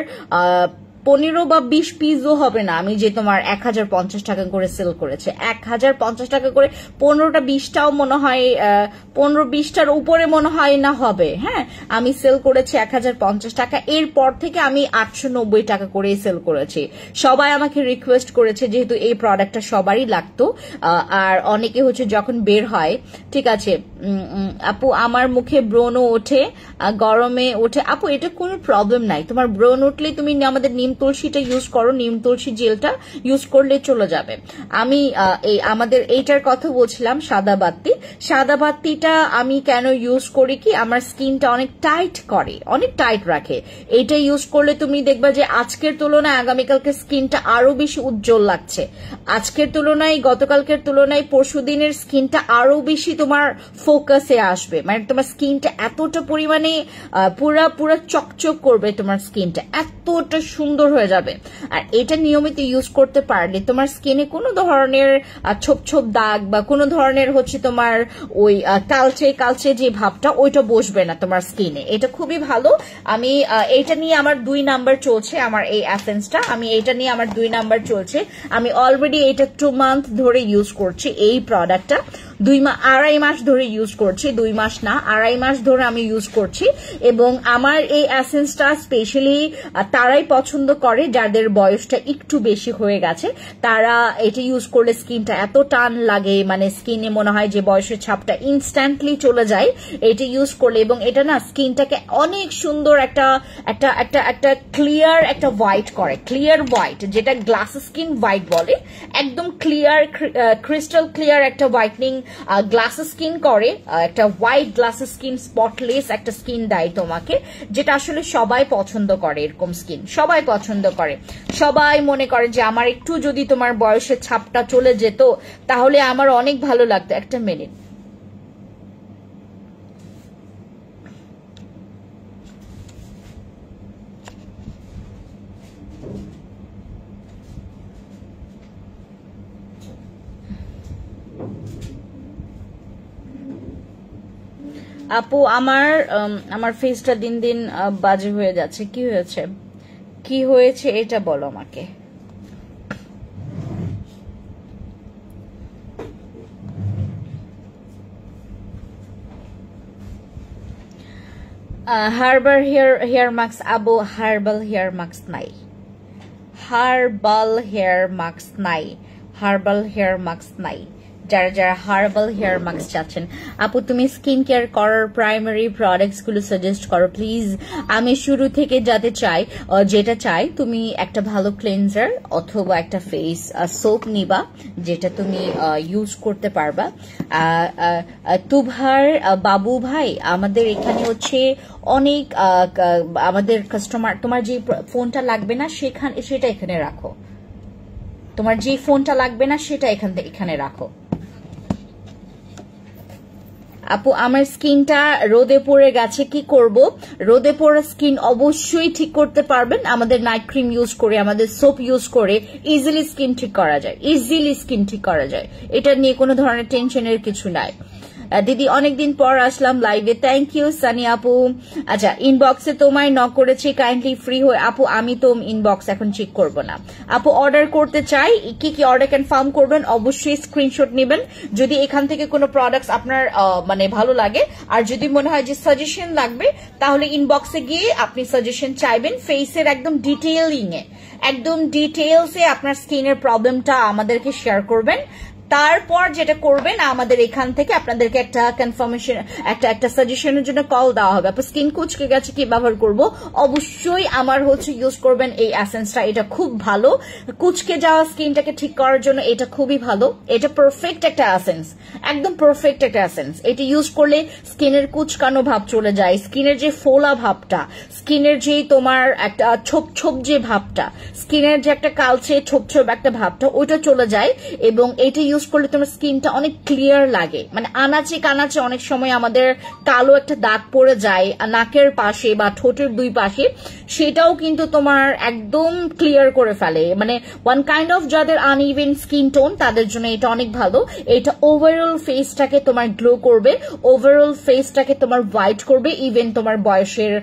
Speaker 1: 15 বা 20 পিসও হবে না, আমি যে তোমার 1050 টাকা করে সেল করেছে। 1050 টাকা করে 15টা 20টাও মনে হয়, 15-20টার উপরে মনে হয় না হবে। হ্যাঁ, আমি সেল করেছি 1050 টাকা। এরপর থেকে আমি 890 টাকা করে সেল করেছি। সবাই আমাকে রিকোয়েস্ট করেছে, যেহেতু এই প্রোডাক্টটা সবারই লাগতো, আর অনেকে হচ্ছে যখন বের হয়, ঠিক আছে আপু আমার মুখে ব্রণও ওঠে, গরমে ওঠে। আপু এটা কোনো প্রবলেম নাই, তোমার ব্রণ উঠলে তুমি আমাদের নিম তুলসীটা ইউজ করো, নিম তুলসী জেলটা ইউজ করলে চলে যাবে। আমি আমাদের এইটার কথা বলছিলাম, সাদা বাতিটা আমি কেন ইউজ করি, কি আমার স্কিনটা অনেক টাইট করে, অনেক টাইট রাখে। এইটা ইউজ করলে তুমি দেখবা যে আজকের তুলনায় আগামীকালকে স্কিনটা আরো বেশি উজ্জ্বল লাগছে, আজকের তুলনায় গতকালকের তুলনায় পরশুদিনের স্কিনটা আরো বেশি তোমার ফোকাসে আসবে। মানে তোমার স্কিনটা এতটা পরিমাণে পুরা চকচক করবে, তোমার স্কিনটা এতটা সুন্দর হয়ে যাবে। আর এটা নিয়মিত ইউজ করতে পারলে তোমার স্কিনে কোনো ধরনের ছোপ ছোপ দাগ বা কোনো ধরনের হচ্ছে তোমার ওই কালচে যে ভাবটা, ওইটা বসবে না তোমার স্কিনে। এটা খুবই ভালো। আমি এইটা নিয়ে আমার 2 নাম্বার চলছে, আমার এই এসেন্সটা, আমি এইটা নিয়ে আমার 2 নাম্বার চলছে। আমি অলরেডি এটা 2 মান্থ ধরে ইউজ করছি এই প্রোডাক্টটা, 2.5 মাস ধরে ইউজ করছি, 2 মাস না 2.5 মাস ধরে আমি ইউজ করছি। এবং আমার এই এসেন্সটা স্পেশালি তারাই পছন্দ করে যাদের বয়সটা একটু বেশি হয়ে গেছে, তারা এটা ইউজ করলে স্কিনটা এত টান লাগে, মানে স্কিনে মনে হয় যে বয়সের ছাপটা ইনস্ট্যান্টলি চলে যায় এটা ইউজ করলে। এবং এটা না স্কিনটাকে অনেক সুন্দর একটা ক্লিয়ার একটা হোয়াইট করে, ক্লিয়ার হোয়াইট, যেটা গ্লাস স্কিন হোয়াইট বলে, একদম ক্লিয়ার ক্রিস্টাল ক্লিয়ার একটা হোয়াইটনিং গ্লাস স্কিন করে, একটা হোয়াইট গ্লাস স্কিন, স্পটলেস একটা স্কিন দেয় তোমাকে, যেটা আসলে সবাই পছন্দ করে। এরকম স্কিন সবাই পছন্দ করে, সবাই মনে করে যে আমার একটু যদি তোমার বয়সের ছাপটা চলে যেত তাহলে আমার অনেক ভালো লাগতো। একটা মিনিট, আপু আমার ফেসটা দিন দিন বাজে হয়ে যাচ্ছে। কি হয়েছে এটা বলো আমাকে। হার্বাল হেয়ার মাস্ক আবু, হার্বাল হেয়ার মাস্ক নাই, হার্বাল হেয়ার মাস্ক নাই, হার্বাল হেয়ার মাস্ক নাই। যারা যারা হার্বাল হেয়ার মাস্ক চাচ্ছেন, আপু তুমি স্কিন কেয়ার করার প্রাইমারি প্রোডাক্টস গুলো সাজেস্ট করো প্লিজ। আমি শুরু থেকে যেটা চাই তুমি একটা ভালো ক্লিনজার অথবা একটা ফেস সোপ নিবা, যেটা তুমি ইউজ করতে পারবা। তুভার বাবু ভাই, আমাদের এখানে হচ্ছে অনেক আমাদের কাস্টমার, তোমার যে ফোনটা লাগবে না সেটা এখানে রাখো, তোমার যে ফোনটা লাগবে না সেটা এখানে রাখো। আপু আমার স্কিনটা রোদে পড়ে গেছে, কি করব? রোদে পড়া স্কিন অবশ্যই ঠিক করতে পারবেন আমাদের নাইট ক্রিম ইউজ করে, আমাদের সোপ ইউজ করে ইজিলি স্কিন ঠিক করা যায়, এটা নিয়ে কোনো ধরনের টেনশনের কিছু নাই। দিদি অনেকদিন পর আসলাম লাইভে, থ্যাংক ইউ সানি আপু। আচ্ছা, ইনবক্সে তোমায় নক করেছি, কাইন্ডলি ফ্রি হয়ে। আপু আমি তো ইনবক্স এখন চেক করব না। আপু অর্ডার করতে চাই, কি কি অর্ডার কনফার্ম করবেন, অবশ্যই স্ক্রিনশট নেবেন যদি এখান থেকে কোনো প্রোডাক্টস আপনার মানে ভালো লাগে। আর যদি মনে হয় যে সাজেশন লাগবে তাহলে ইনবক্সে গিয়ে আপনি সাজেশন চাইবেন, ফেসের একদম ডিটেইলসে আপনার স্কিনের প্রবলেমটা আমাদেরকে শেয়ার করবেন। তারপর যেটা করবেন আমাদের এখান থেকে আপনাদেরকে একটা কনফার্মেশন একটা সাজেশনের জন্য কল দেওয়া হবে। আপনি স্কিন কুচকে গেছে কি ব্যবহার করব, অবশ্যই আমার হচ্ছে ইউজ করবেন এই এসেন্সটা। এটা খুব ভালো কুচকে যাওয়া স্কিনটাকে ঠিক করার জন্য, এটা খুবই ভালো। এটা পারফেক্ট একটা এসেন্স, একদম পারফেক্ট একটা এসেন্স। এটা ইউজ করলে স্কিনের কুচকানো ভাব চলে যায়, স্কিনের যে ফোলা ভাবটা, স্কিনের যে তোমার একটা ছোপ ছোপ যে ভাবটা, স্কিনের যে একটা কালচে ছোপ ছোপ একটা ভাবটা, ওইটা চলে যায়। এবং এটা ইউজ করলে তোমার স্কিনটা অনেক ক্লিয়ার লাগে। মানে আনাচে কানাচে অনেক সময় আমাদের কালো একটা দাগ পড়ে যায় নাকের পাশে বা ঠোঁটের দুই পাশে, সেটাও কিন্তু তোমার একদম ক্লিয়ার করে ফেলে। মানে ওয়ান কাইন্ড অফ যাদের আনইভেন স্কিন টোন তাদের জন্য এটা অনেক ভালো। এটা ওভারঅল ফেসটাকে তোমার গ্লো করবে, ওভারঅল ফেসটাকে তোমার হোয়াইট করবে, ইভেন তোমার বয়সের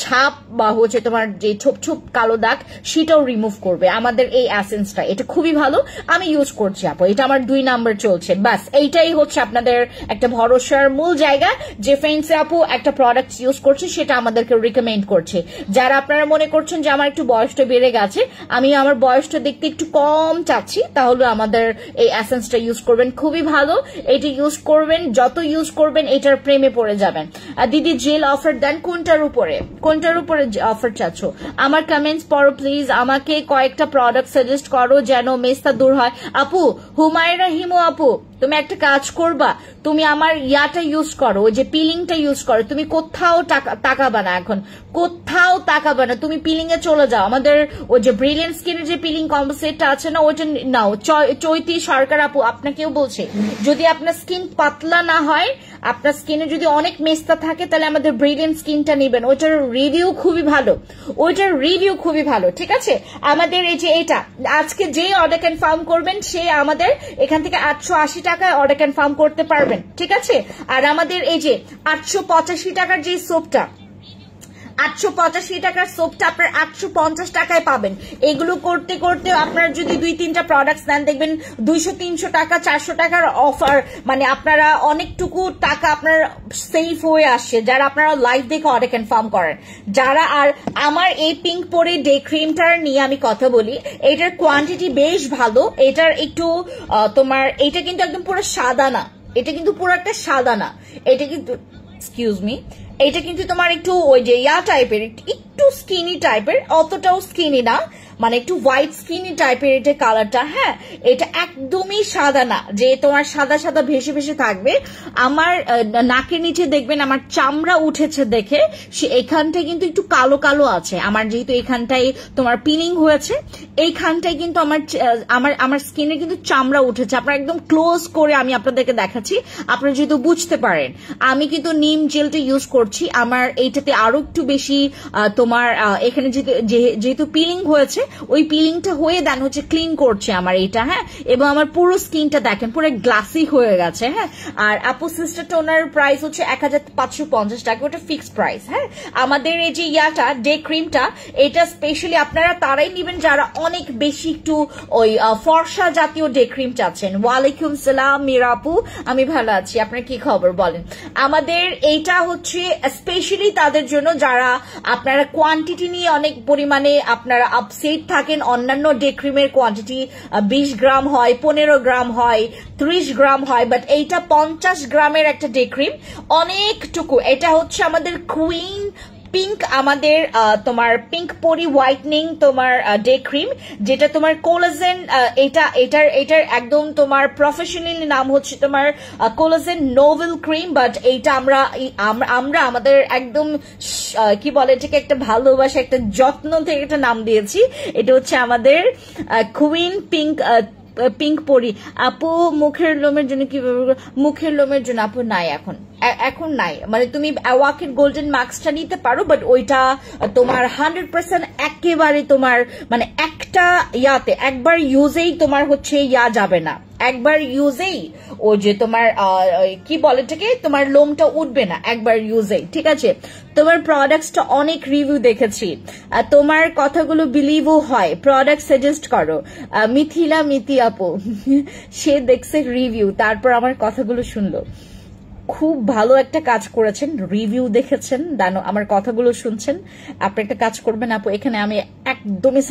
Speaker 1: ছাপ বা হচ্ছে তোমার যে ছোপ ছোপ কালো দাগ সেটাও রিমুভ করবে আমাদের এই এসেন্সটা। এটা খুবই ভালো, আমি ইউজ করছি আপু, এটা আমার 2 নাম্বার চলছে। বাস এইটাই হচ্ছে আপনাদের একটা ভরসার মূল জায়গা যে ফেন্সি আপু একটা প্রোডাক্ট ইউজ করছে সেটা আমাদেরকে রিকমেন্ড করছে। যারা আপনারা মনে করছেন যে আমার একটু বয়সটা বেড়ে গেছে, আমি আমার বয়সটা দেখতে একটু কম চাচ্ছি, তাহলে আমাদের এই এসেন্সটা ইউজ করবেন, খুবই ভালো। এটা ইউজ করবেন, যত ইউজ করবেন এটার প্রেমে পড়ে যাবেন। দিদি জেল অফার দেন কোনটার উপরে অফার চাচ্ছ? আমার কমেন্টস পড়ো প্লিজ, আমাকে কয়েকটা প্রোডাক্ট সাজেস্ট করো যেন মেস্তা দূর হয়। আপু হুমায়রা হিমু আপু, তুমি একটা কাজ করবা, তুমি আমার ইয়াটা ইউজ করো, ওই যে পিলিংটা ইউজ করো। তুমি কোথাও তাকাবা না, এখন কোথাও তাকাবা না, তুমি পিলিং এ চলে যাও। আমাদের ওই যে ব্রিলিয়েন্ট স্কিনের যে পিলিং কম্বো সেটটা আছে না, ওইটা নাও। চৈতি সরকার আপু আপনাকেও বলছে, যদি আপনার স্কিন পাতলা না হয়, আপনার স্কিনে যদি অনেক মেস্তা থাকে, তাহলে আমাদের ব্রিলিয়েন্ট স্কিনটা নেবেন, ওইটার রিভিউ খুবই ভালো, ঠিক আছে? আমাদের এই যে এটা আজকে যে অর্ডার কনফার্ম করবেন সে আমাদের এখান থেকে 880 টাকায় অর্ডার কনফার্ম করতে পারবেন, ঠিক আছে? আর আমাদের এই যে 885 টাকার যে সোপটা, 885 টাকার সোপটা আপনার 850 টাকায় পাবেন। এগুলো করতে করতে আপনারা যদি 2-3টা প্রোডাক্টস নেন, দেখবেন 200-300 টাকা 400 টাকার অফার, মানে আপনারা অনেকটুকু টাকা আপনার সেভ হয়ে আসছে যারা আপনারা লাইভ দেখে অর্ডার কনফার্ম করেন। যারা আর আমার এই পিঙ্ক পরি ডে ক্রিমটার নিয়ে আমি কথা বলি, এটার কোয়ান্টিটি বেশ ভালো। এটার একটু তোমার এটা কিন্তু একদম পুরো সাদা না, এটা কিন্তু পুরো একটা সাদা না, এটা কিন্তু এক্সকিউজ মি, এটা কিন্তু তোমার একটু ওই যে ইয়া টাইপের, একটু স্কিনি টাইপের, অতটাও স্কিনি না, মানে একটু হোয়াইট স্কিনি টাইপের এটা কালারটা। হ্যাঁ, এটা একদমই সাদা না যে তোমার সাদা সাদা ভেসে ভেসে থাকবে। আমার নাকের নিচে দেখবেন আমার চামড়া উঠেছে দেখে, সে এখানটায় কিন্তু একটু কালো কালো আছে। আমার যেহেতু এখানটায় তোমার পিলিং হয়েছে, এইখানটায় কিন্তু আমার স্কিনে কিন্তু চামড়া উঠেছে। আপনারা একদম ক্লোজ করে আমি আপনাদেরকে দেখাচ্ছি, আপনারা যেহেতু বুঝতে পারেন। আমি কিন্তু নিম জেলটা ইউজ করছি, আমার এইটাতে আরো একটু বেশি তোমার এখানে যেহেতু পিলিং হয়েছে, ওই পিলিংটা হয়ে দেন হচ্ছে ক্লিন করছে আমার এটা। হ্যাঁ, এবং আমার পুরো স্কিনটা দেখেন পুরো গ্লাসি হয়ে গেছে। হ্যাঁ, আর আপু সিস্টার টোনার প্রাইস হচ্ছে 1550 টাকা, ওটা ফিক্সড প্রাইস। হ্যাঁ, আমাদের এই যে ইয়াটা ডে ক্রিমটা, এটা স্পেশালি আপনারা তারাই নেবেন যারা অনেক বেশি একটু ওই ফর্সা জাতীয় ডে ক্রিম চাচ্ছেন। ওয়ালাইকুম সালাম মীরা আপু, আমি ভালো আছি, আপনার কি খবর বলেন? আমাদের এইটা হচ্ছে স্পেশালি তাদের জন্য যারা আপনারা কোয়ান্টিটি নিয়ে অনেক পরিমাণে আপনারা আপসেট থাকেন। অন্যান্য ডে ক্রিমের কোয়ান্টিটি 20 গ্রাম হয়, 15 গ্রাম হয়, 30 গ্রাম হয়, বাট এইটা 50 গ্রামের একটা ডে ক্রিম, অনেকটুকু। এটা হচ্ছে আমাদের কুইন পিঙ্ক, আমাদের তোমার পিঙ্ক পরি হোয়াইটনিং তোমার ডে ক্রিম, যেটা তোমার কোলাজেন, এটার একদম তোমার প্রফেশনালি নাম হচ্ছে তোমার কোলাজেন নোভেল ক্রিম। বাট এইটা আমরা আমাদের একদম কি বলে এটাকে একটা ভালোবাসা, একটা যত্ন থেকে একটা নাম দিয়েছি। এটা হচ্ছে আমাদের কুইন পিঙ্ক পরি। আপু মুখের লোমের জন্য কি, মুখের লোমের জন্য আপু নাই, এখন নাই, মানে তুমি ওয়াকের গোল্ডেন মাস্কটা নিতে পারো, বাট ওইটা তোমার 100% একেবারে তোমার মানে একটা ইয়াতে একবার ইউজেই তোমার হচ্ছে ইয়া যাবে না, একবার ইউজেই ও যে তোমার কি বলে এটাকে তোমার লোমটা উঠবে না একবার ইউজেই, ঠিক আছে? তোমার প্রোডাক্টসটা অনেক রিভিউ দেখেছি, তোমার কথাগুলো বিলিভও হয়, প্রোডাক্ট সাজেস্ট করো। মিথি আপু সে দেখছে রিভিউ, তারপর আমার কথাগুলো শুনলো। খুব ভালো একটা কাজ করেছেন, রিভিউ দেখেছেন, আমার কথাগুলো শুনছেন, আপনি একটা কাজ করবেন আপু, এখানে আমি একদমই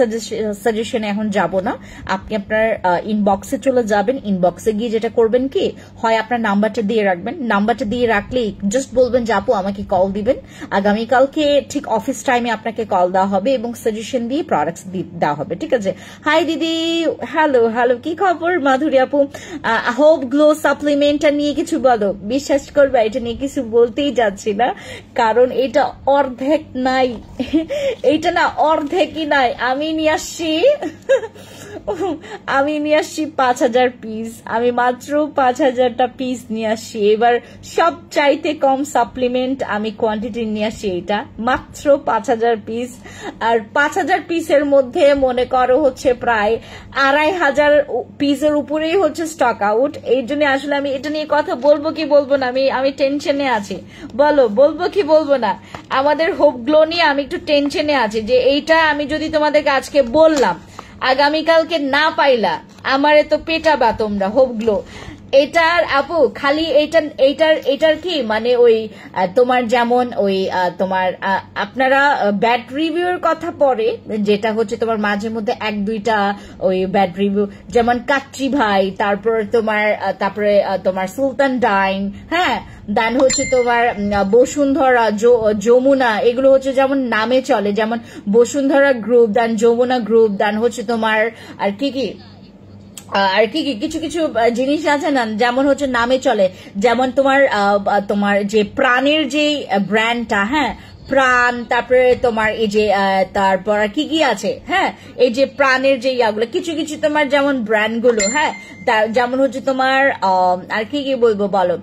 Speaker 1: সাজেশনে এখন যাব না, আপনি আপনার ইনবক্সে চলে যাবেন, ইনবক্সে গিয়ে যেটা করবেন কি, হয় আপনার নাম্বারটা দিয়ে রাখবেন, নাম্বারটা দিয়ে রাখলেই জাস্ট বলবেন যে আপু আমাকে কল দিবেন, আগামীকালকে ঠিক অফিস টাইমে আপনাকে কল দেওয়া হবে এবং সাজেশন দিয়ে প্রোডাক্টস দেওয়া হবে, ঠিক আছে? হাই দিদি, হ্যালো হ্যালো, কি খবর মাধুরী আপু? হোপ গ্লো সাপ্লিমেন্টটা নিয়ে কিছু বলো। বিশ্বাস করবে এটা নিয়ে কিছু বলতেই যাচ্ছি না, কারণ এটা অর্ধেক নাই, এইটা না অর্ধেকই নাই। আমি নিয়ে আসছি 5,000 পিস, আমি মাত্র 5,000টা পিস নিয়ে আসছি। এবার সব চাইতে কম সাপ্লিমেন্ট আমি কোয়ান্টিটি নিয়ে আসছি, এটা মাত্র 5,000 পিস। আর 5,000 পিসের মধ্যে মনে করো হচ্ছে প্রায় 2,500 পিসের উপরেই হচ্ছে স্টক আউট। এই জন্য আসলে আমি এটা নিয়ে কথা বলবো কি বলবো না, আমি টেনশনে আছি। বলো বলবো কি বলবো না? আমাদের হোপ গ্লো নিয়ে আমি একটু টেনশনে আছি যে এইটা আমি যদি তোমাদেরকে আজকে বললাম, আগামীকালকে না পাইলা আমারে তো পেটাবা তোমরা। হোপ গ্লো এটার আপু খালি এইটার কি মানে ওই তোমার যেমন ওই তোমার আপনারা ব্যাড রিভিউর কথা পরে, যেটা হচ্ছে তোমার মাঝে মধ্যে 1-2টা ওই ব্যাড রিভিউ, যেমন কাচ্চি ভাই, তারপরে তোমার সুলতান ডাইন, হ্যাঁ, দেন হচ্ছে তোমার বসুন্ধরা, যমুনা, এগুলো হচ্ছে যেমন নামে চলে, যেমন বসুন্ধরা গ্রুপ, দেন যমুনা গ্রুপ, দেন হচ্ছে তোমার আর কি কিছু কিছু জিনিস আছে না, যেমন হচ্ছে নামে চলে, যেমন তোমার যে প্রাণের যে ব্র্যান্ডটা, হ্যাঁ, প্রাণ, তারপরে তোমার এই যে তারপর কি আছে, হ্যাঁ, এই যে প্রাণের যে ইয়াগুলো, কিছু কিছু তোমার যেমন ব্র্যান্ডগুলো, হ্যাঁ, যেমন হচ্ছে তোমার আর কি বলবো বলো,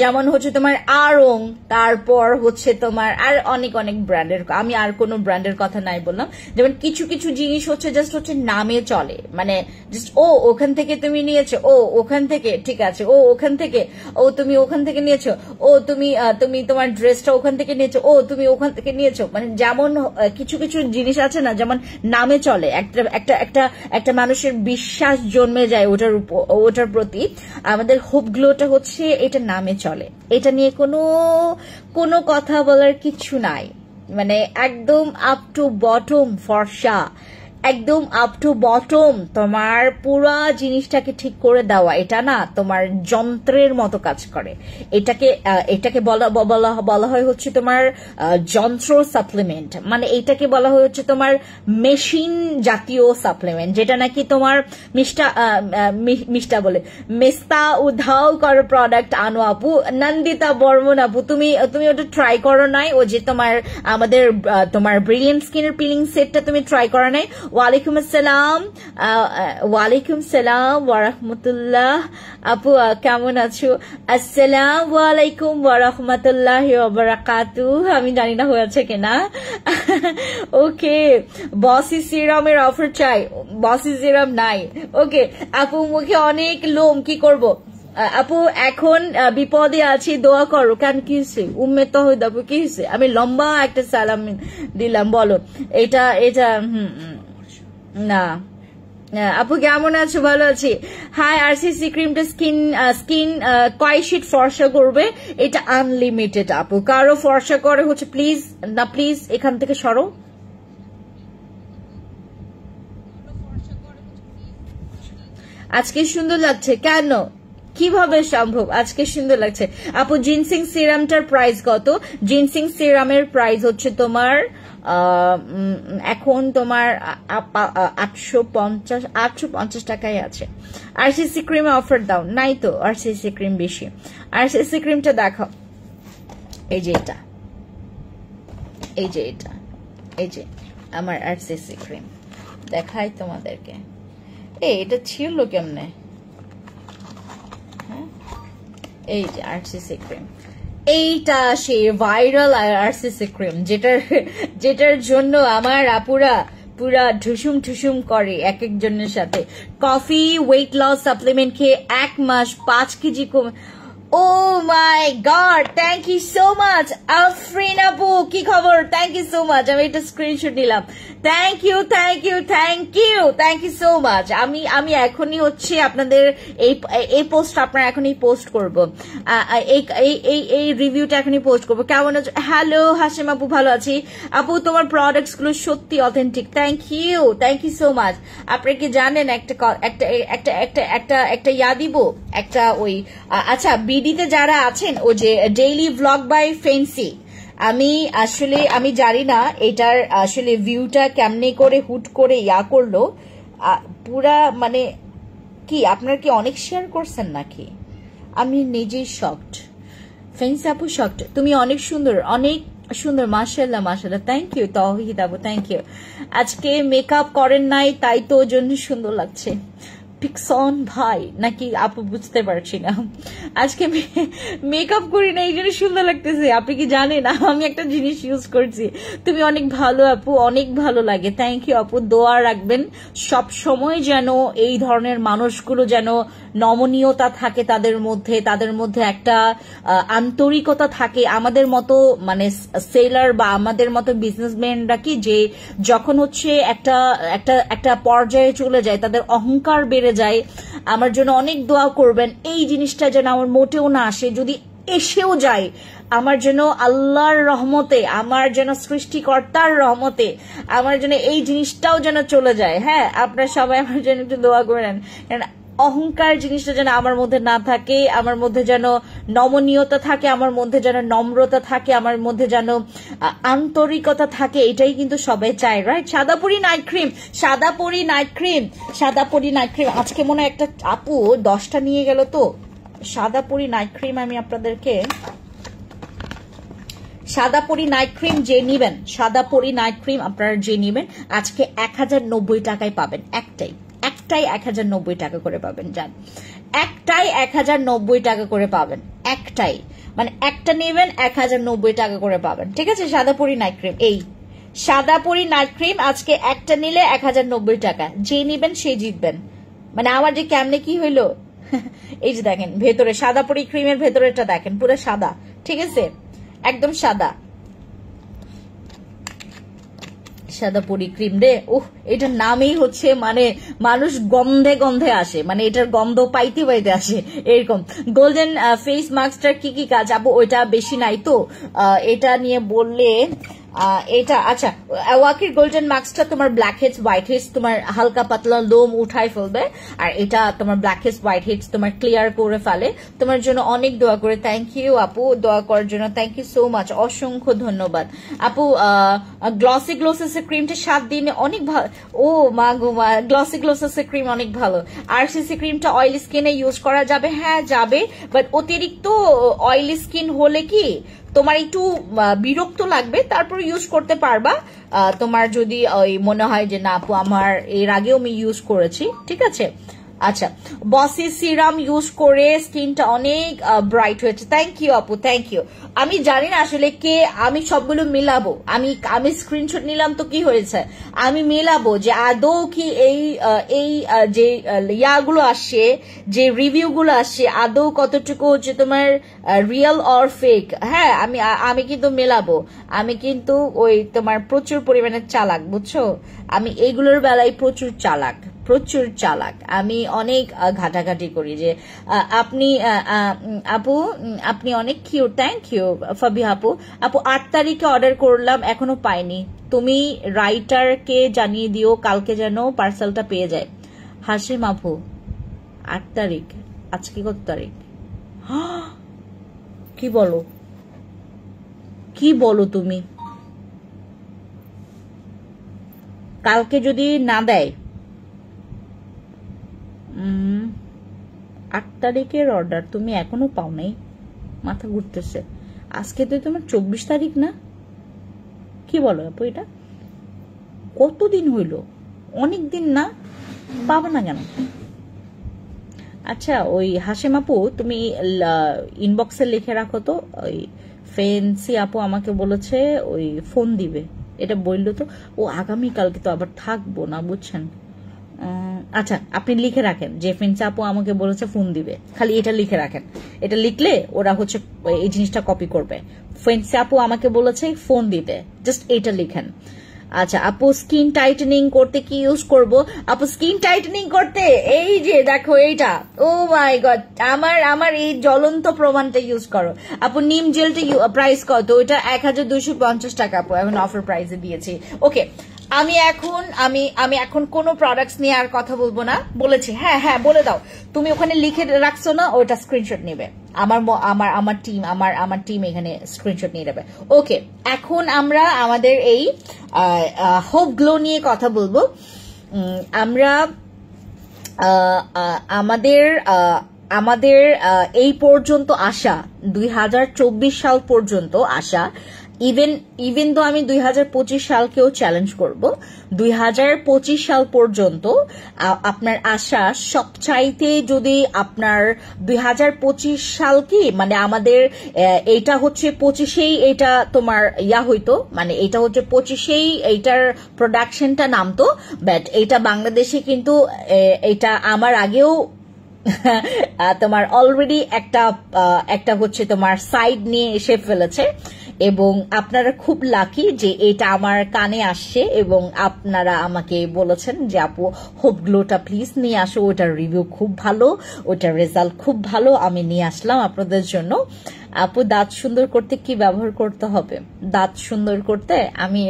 Speaker 1: যেমন হচ্ছে তোমার আড়ং, তারপর হচ্ছে তোমার আর অনেক অনেক ব্র্যান্ডের, আমি আর কোনো ব্র্যান্ডের কথা নাই বললাম, যেমন কিছু কিছু জিনিস হচ্ছে জাস্ট হচ্ছে নামে চলে, মানে জাস্ট ওখান থেকে তুমি নিয়েছো, ওখান থেকে, ঠিক আছে, ওখান থেকে, তুমি ওখান থেকে নিয়েছো, তুমি তোমার ড্রেসটা ওখান থেকে নিয়েছো, তুমি ওখান থেকে নিয়েছো, মানে যেমন কিছু কিছু জিনিস আছে না, যেমন নামে চলে, একটা মানুষের বিশ্বাস জন্মে যায় ওটার প্রতি। আমাদের হোপ গ্লোটা হচ্ছে এটা নামে চলে, এটা নিয়ে কোনো কথা বলার কিছু নাই, মানে একদম আপ টু বটম ফর্সা, একদম আপ টু বটম, তোমার পুরা জিনিসটাকে ঠিক করে দেওয়া, এটা না তোমার যন্ত্রের মতো কাজ করে, এটাকে বলা হয় হচ্ছে তোমার যন্ত্র সাপ্লিমেন্ট, মানে এটাকে বলা হয় হচ্ছে তোমার মেশিন জাতীয় সাপ্লিমেন্ট, যেটা নাকি তোমার মিষ্টা বলে মেস্তা উধাও করো প্রোডাক্ট আনো আপু, নন্দিতা বর্মন আপু, তুমি ওটা ট্রাই করো নাই, ও যে আমাদের তোমার ব্রিলিয়েন্ট স্কিনের পিলিং সেটটা তুমি ট্রাই করো নাই? ওয়ালাইকুম আসসালাম, ওয়ালাইকুম সালাম ওয়ারাহমাতুল্লাহ আপু, কেমন আছো? আসসালামু আলাইকুম ওয়ারাহমাতুল্লাহি ওয়া বারাকাতুহু, আমি জানি না হয়েছে কিনা। ওকে, বসি সিরামের অফার চাই, বসি সিরাম নাই। ওকে আপু, মুখে অনেক লোম, কি করব আপু? এখন বিপদে আছি, দোয়া করো। কেন, কি হয়েছে? উম্মে তহিদ আপু, কি হয়েছে? আমি লম্বা একটা সালাম দিলাম, বলো। এটা না আপু, কেমন আছো? ভালো আছি। হাই, আরসিসি ক্রিমটা স্কিন কয় শীট ফর্সা করবে? এটা আনলিমিটেড আপু, কারো ফর্সা করে হচ্ছে প্লিজ না, প্লিজ এখান থেকে সরো। আজকে সুন্দর লাগছে কেন? কিভাবে সম্ভব আজকে সুন্দর লাগছে? আপু, জিনসিং সিরামটার প্রাইস কত? জিনসিং সিরামের প্রাইস হচ্ছে তোমার এখন তোমার 850 টাকায় আছে। আরসিসি ক্রিমে অফার দাও নাই তো? আরসিসি ক্রিম বেশি। আরসিসি ক্রিমটা দেখাও, এই যে এটা, এই যে এটা, এই যে আমার আরসিসি ক্রিম দেখাই তোমাদেরকে। এটা ছিল কেমনে? এই যে আরসিসি ক্রিম, এইটা সে ভাইরাল আরসিসি ক্রিম, যেটার জন্য আমার আপুরা পুরা ঠুসুম ঠুসুম করে এক একজনের সাথে। কফি ওয়েট লস সাপ্লিমেন্ট খেয়ে 1 মাস 5 কেজি কমে। ও Oh my god, thank you so much. Afrin Apu, কি খবর? Thank you so much. আমি এটা স্ক্রিনশট নিলাম। Thank you, thank you, thank you, thank you so much. আমি এখনই হচ্ছে আপনাদের এই পোস্ট আপনারা এখনই পোস্ট করব। এই রিভিউটা এখনই পোস্ট করব। কেমন আছো? হ্যালো হাসিম আপু, ভালো আছি আপু, তোমার প্রোডাক্টস গুলো সত্যি authentic. Thank you so much. আপনারা কি জানেন একটা ইয়া দিব, একটা ওই আচ্ছা বিডিতে যারা আছেন ও যে ডেইলি ভ্লগ বাই ফেন্সি, আমি জানি না এটার আসলে ভিউটা কেমনে করে হুট করে ইয়া করলো, পুরা মানে কি আপনার কি অনেক শেয়ার করছেন নাকি? আমি নিজেই শকড। ফেন্সি আপু শকড, তুমি অনেক সুন্দর, অনেক সুন্দর, মাশাআল্লাহ মাশাআল্লাহ। থ্যাংক ইউ তৌহিদ আপু, থ্যাংক ইউ। আজকে মেকআপ করেন নাই তাই তো ওর জন্য সুন্দর লাগছে। পিকসন ভাই নাকি আপু বুঝতে পারছি না। আজকে মেকআপ করি না এই জন্য সুন্দর লাগতেছে। আপনি কি জানেন আমি একটা জিনিস ইউজ করছি, তুমি অনেক ভালো আপু, অনেক ভালো লাগে। থ্যাংক ইউ আপু, দোয়া রাখবেন সব সময় যেন এই ধরনের মানুষগুলো যেন নমনীয়তা থাকে তাদের মধ্যে একটা আন্তরিকতা থাকে। আমাদের মতো মানে সেলার বা আমাদের মতো বিজনেসম্যানরা কি যে যখন হচ্ছে একটা পর্যায়ে চলে যায় তাদের অহংকার বেড়ে যায়। আমার জন্য অনেক দোয়া করবেন এই জিনিসটা যেন আমার মোটেও না আসে, যদি এসেও যায় আমার জন্য আল্লাহর রহমতে, আমার যেন সৃষ্টিকর্তার রহমতে আমার জন্য এই জিনিসটাও যেন চলে যায়। হ্যাঁ, আপনারা সবাই আমার জন্য একটু দোয়া করে নেন, কারণ অহংকার জিনিসটা যেন আমার মধ্যে না থাকে, আমার মধ্যে যেন নমনীয়তা থাকে, আমার মধ্যে যেন নম্রতা থাকে, আমার মধ্যে যেন আন্তরিকতা থাকে, এটাই কিন্তু সবাই চায়, রাইট? সাদাপুরি নাইট ক্রিম, সাদাপুরি নাইট ক্রিম, সাদাপুরি নাইট ক্রিম। আজকে মনে হয় একটা আপু 10টা নিয়ে গেল তো সাদাপুরি নাইট ক্রিম। আমি আপনাদেরকে সাদাপুরি নাইট ক্রিম যে নিবেন, সাদাপুরি নাইট ক্রিম আপনারা যে নিবেন আজকে 1090 টাকায় পাবেন। একটাই 1090 টাকা করে পাবেন। যান, একটাই 1090 টাকা করে পাবেন, একটাই মানে একটা নেবেন 1090 টাকা করে পাবেন। ঠিক আছে, সাদাপুরি নাইট ক্রিম, এই সাদাপুরি নাইট ক্রিম আজকে একটা নিলে 1090 টাকা, যে নিবেন সে জিতবেন। মানে আমার যে কেমনে কি হইলো এই যে দেখেন ভেতরে সাদাপুরি ক্রিমের ভেতরেটা দেখেন পুরো সাদা, ঠিক আছে, একদম সাদা সাদাপুরি ক্রিম রে। এটার নামেই হচ্ছে মানে মানুষ গন্ধে গন্ধে আসে, মানে এটার গন্ধ পাইতে পাইতে আসে এরকম। গোল্ডেন ফেস মাস্কটার কি কি কাজ আপু? ওইটা বেশি নাই তো, এটা নিয়ে বললে এটা আচ্ছা, ওয়াকির গোল্ডেন মাস্কটা তোমার ব্ল্যাক হেডস হোয়াইট হেডস তোমার হালকা পাতলা লোম উঠাই ফেলবে, আর এটা তোমার ব্ল্যাক হেডস হোয়াইট হেডস তোমার ক্লিয়ার করে ফেলে। তোমার জন্য অনেক দোয়া করে। থ্যাংক ইউ আপু, দোয়া করার জন্য থ্যাংক ইউ সো মাচ, অসংখ্য ধন্যবাদ আপু। গ্লসি গ্লোসেসের ক্রিমটা 7 দিনে অনেক ভালো। ও মা গো মা, গ্লসি গ্লোসেসের ক্রিম অনেক ভালো। আরসিসি ক্রিমটা অয়েলি স্কিনে ইউজ করা যাবে? হ্যাঁ যাবে, বাট অতিরিক্ত অয়েলি স্কিন হলে কি তোমার একটু বিরক্ত লাগবে, তারপর ইউজ করতে পারবা। তোমার যদি ওই মনে হয় যে না আপু আমার এর আগেও আমি ইউজ করেছি, ঠিক আছে। আচ্ছা, বসি সিরাম ইউজ করে স্কিনটা অনেক ব্রাইট হয়েছে। থ্যাংক ইউ আপু, থ্যাংক ইউ। আমি জানি না আসলে কে, আমি সবগুলো মিলাবো, আমি স্ক্রিনশট নিলাম তো কি হয়েছে, আমি মিলাবো যে আদৌ কি এই যে ইয়াগুলো আসছে, যে রিভিউ গুলো আসছে আদৌ কতটুকু হচ্ছে তোমার রিয়েল অর ফেক। হ্যাঁ, আমি কিন্তু মেলাবো, আমি কিন্তু ওই তোমার প্রচুর পরিমাণে চালাক, বুঝছো, আমি এইগুলোর বেলায় প্রচুর চালাক, প্রচুর চালাক। আমি অনেক ঘাটাঘাটি করি যে আপনি আপু আপনি অনেক কিউট। থ্যাংক ইউ ফাবিহা আপু। আপু 8 তারিখে অর্ডার করলাম এখনো পাইনি, তুমি রাইটারকে জানিয়ে দিও কালকে যেন পার্সেলটা পেয়ে যায়। হাসিম আপু 8 তারিখ, আজকে কত তারিখ? কি বলো, কি বলো তুমি? কালকে যদি না দেয়, 8 তারিখের অর্ডার তুমি এখনো পাও নাই, মাথা ঘুরতেছে। আজকে তো তোমার 24 তারিখ না? কি বলো আপু, এটা কতদিন হইল? অনেক দিন না, পাবা না কেন? আচ্ছা, ওই হাসিম আপু তুমি ইনবক্সে লিখে রাখো তো, ওই ফেন্সি আপু আমাকে বলেছে ওই ফোন দিবে, এটা বললো তো। ও আগামীকালকে তো আবার থাকবো না, বুঝছেন, আচ্ছা, আপনি লিখে রাখেন যে ফেন্সি আপু আমাকে বলেছে ফোন দিবে, খালি এটা লিখে রাখেন। এটা লিখলে ওরা হচ্ছে এই জিনিসটা কপি করবে। ফেন্সি আপু আমাকে বলেছে ফোন দিতে, জাস্ট এটা লিখেন। আচ্ছা আপু, স্কিন টাইটেনিং করতে কি ইউজ করব? আপু স্কিন টাইটেনিং করতে এই যে দেখো এইটা, ও মাই গড, আমার এই জ্বলন্ত প্রমাণটা ইউজ করো আপু। নিম জেলটা প্রাইস কত? ওইটা 1250 টাকা আপু, এখন অফার প্রাইসে দিয়েছি। ওকে, আমি এখন কোনো প্রোডাক্টস নিয়ে আর কথা বলবো না, বলেছি। হ্যাঁ হ্যাঁ বলে দাও, তুমি ওখানে লিখে রাখছো না, ওটা স্ক্রিনশট নেবে আমার টিম এখানে স্ক্রিনশট নিয়ে নেবে। ওকে, এখন আমরা আমাদের এই হোপ গ্লো নিয়ে কথা বলবো। আমরা আমাদের এই পর্যন্ত আসা, 2024 সাল পর্যন্ত আসা, ইভেন তো আমি 2025 সালকেও চ্যালেঞ্জ করব, 2025 সাল পর্যন্ত আপনার আশা সবচাইতে, যদি আপনার 2025 সাল কি মানে আমাদের এইটা হচ্ছে 25-এই এটা তোমার হইতো, মানে এটা হচ্ছে 25-এই এইটার প্রোডাকশনটা নামতো, বাট এটা বাংলাদেশে কিন্তু এটা আমার আগেও তোমার অলরেডি একটা হচ্ছে তোমার সাইড নিয়ে এসে ফেলেছে। এবং আপনারা খুব লাকি যে এটা আমার কানে আসছে এবং আপনারা আমাকে বলেছেন যে আপু হোপ গ্লোটা প্লিজ নিয়ে আসো, ওটার রিভিউ খুব ভালো, ওটার রেজাল্ট খুব ভালো, আমি নিয়ে আসলাম আপনাদের জন্য। আপু দাঁত সুন্দর করতে কি ব্যবহার করতে হবে? দাঁত সুন্দর করতে আমি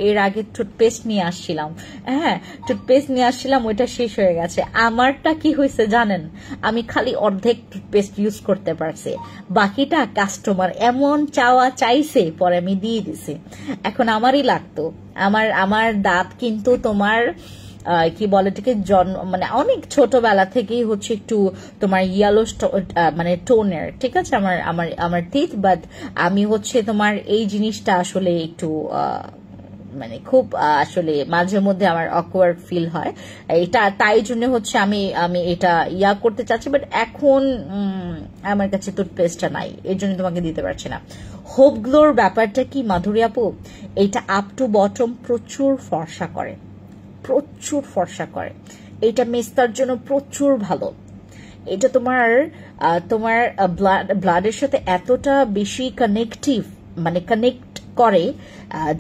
Speaker 1: এর আগে টুথপেস্ট নিয়ে আসছিলাম, হ্যাঁ টুথপেস্ট নিয়ে আসছিলাম, ওইটা শেষ হয়ে গেছে। আমারটা কি হয়েছে জানেন, আমি খালি অর্ধেক টুথপেস্ট ইউজ করতে পারছি, বাকিটা কাস্টমার এমন চাইছে পরে আমি দিয়ে দিছি। এখন আমারই লাগতো, আমার দাঁত কিন্তু তোমার কি বলে এটাকে মানে অনেক ছোটবেলা থেকেই হচ্ছে একটু তোমার ইয়েলো মানে টোনের, ঠিক আছে আমার টিথ, বাট আমি হচ্ছে তোমার এই জিনিসটা আসলে একটু মানে খুব আসলে মাঝে মধ্যে আমার অকওয়ার্ড ফিল হয়, এটা তাই জন্য হচ্ছে আমি এটা করতে চাচ্ছি, বাট এখন আমার কাছে টুথপেস্টটা নাই, এর জন্য তোমাকে দিতে পারছি না। হোপ গ্লোর ব্যাপারটা কি মাধুরী আপু, এটা আপ টু বটম প্রচুর ফর্সা করে, প্রচুর ফর্সা করে, এটা মেস্তার জন্য প্রচুর ভালো। এটা তোমার ব্লাডের সাথে এতটা বেশি মানে কানেক্ট করে,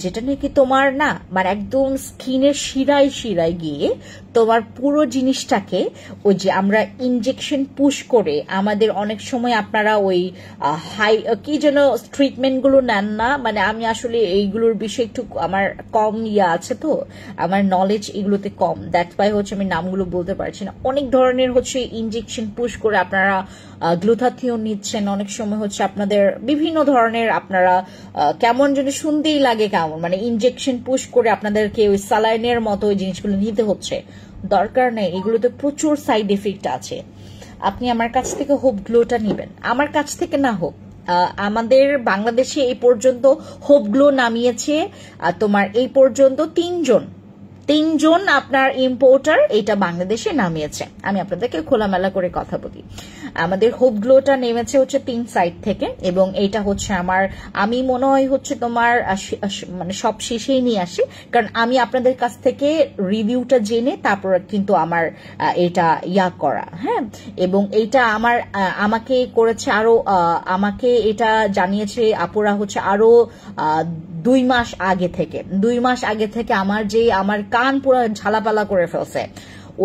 Speaker 1: যেটা নাকি তোমার না মানে একদম স্কিনের শিরায় গিয়ে তোমার পুরো জিনিসটাকে, ওই যে আমরা ইনজেকশন পুশ করে আমাদের অনেক সময় আপনারা ওই হাই কি যেন ট্রিটমেন্ট গুলো নেন না, মানে আমি আসলে এইগুলোর বিষয়ে একটু আমার কম আছে, তো আমার নলেজ এগুলোতে কম, দ্যাটস ওয়াই হচ্ছে আমি নামগুলো বলতে পারছি না। অনেক ধরনের হচ্ছে ইনজেকশন পুশ করে আপনারা গ্লুথাথিওন নিচ্ছেন, অনেক সময় হচ্ছে আপনাদের বিভিন্ন ধরনের আপনারা কেমন যেন শুনতেই লাগে কেমন, মানে ইনজেকশন পুশ করে আপনাদেরকে ওই স্যালাইনের মতো ওই জিনিসগুলো নিতে হচ্ছে, দরকার নেই, এগুলোতে প্রচুর সাইড এফেক্ট আছে। আপনি আমার কাছ থেকে হোপ গ্লোটা নেবেন, আমার কাছ থেকে না হোক, আমাদের বাংলাদেশে এই পর্যন্ত হোপ গ্লো নামিয়েছে তোমার এই পর্যন্ত তিনজন আপনার ইম্পোর্টার এটা বাংলাদেশে নামিয়েছে। আমি আপনাদেরকে খোলামেলা করে কথা বলি, আমাদের হোপ গ্লোটা নেমেছে হচ্ছে 3 সাইড থেকে, এবং এটা হচ্ছে আমি মনে হয় হচ্ছে তোমার মানে সব শেষেই নিয়ে আসি, কারণ আমি আপনাদের কাছ থেকে রিভিউটা জেনে তারপর কিন্তু আমার এটা করা, হ্যাঁ। এবং এইটা আমাকে করেছে আরো, আমাকে এটা জানিয়েছে আপুরা হচ্ছে আরো 2 মাস আগে থেকে আমার কান পুরো ঝালাপালা করে ফেলছে,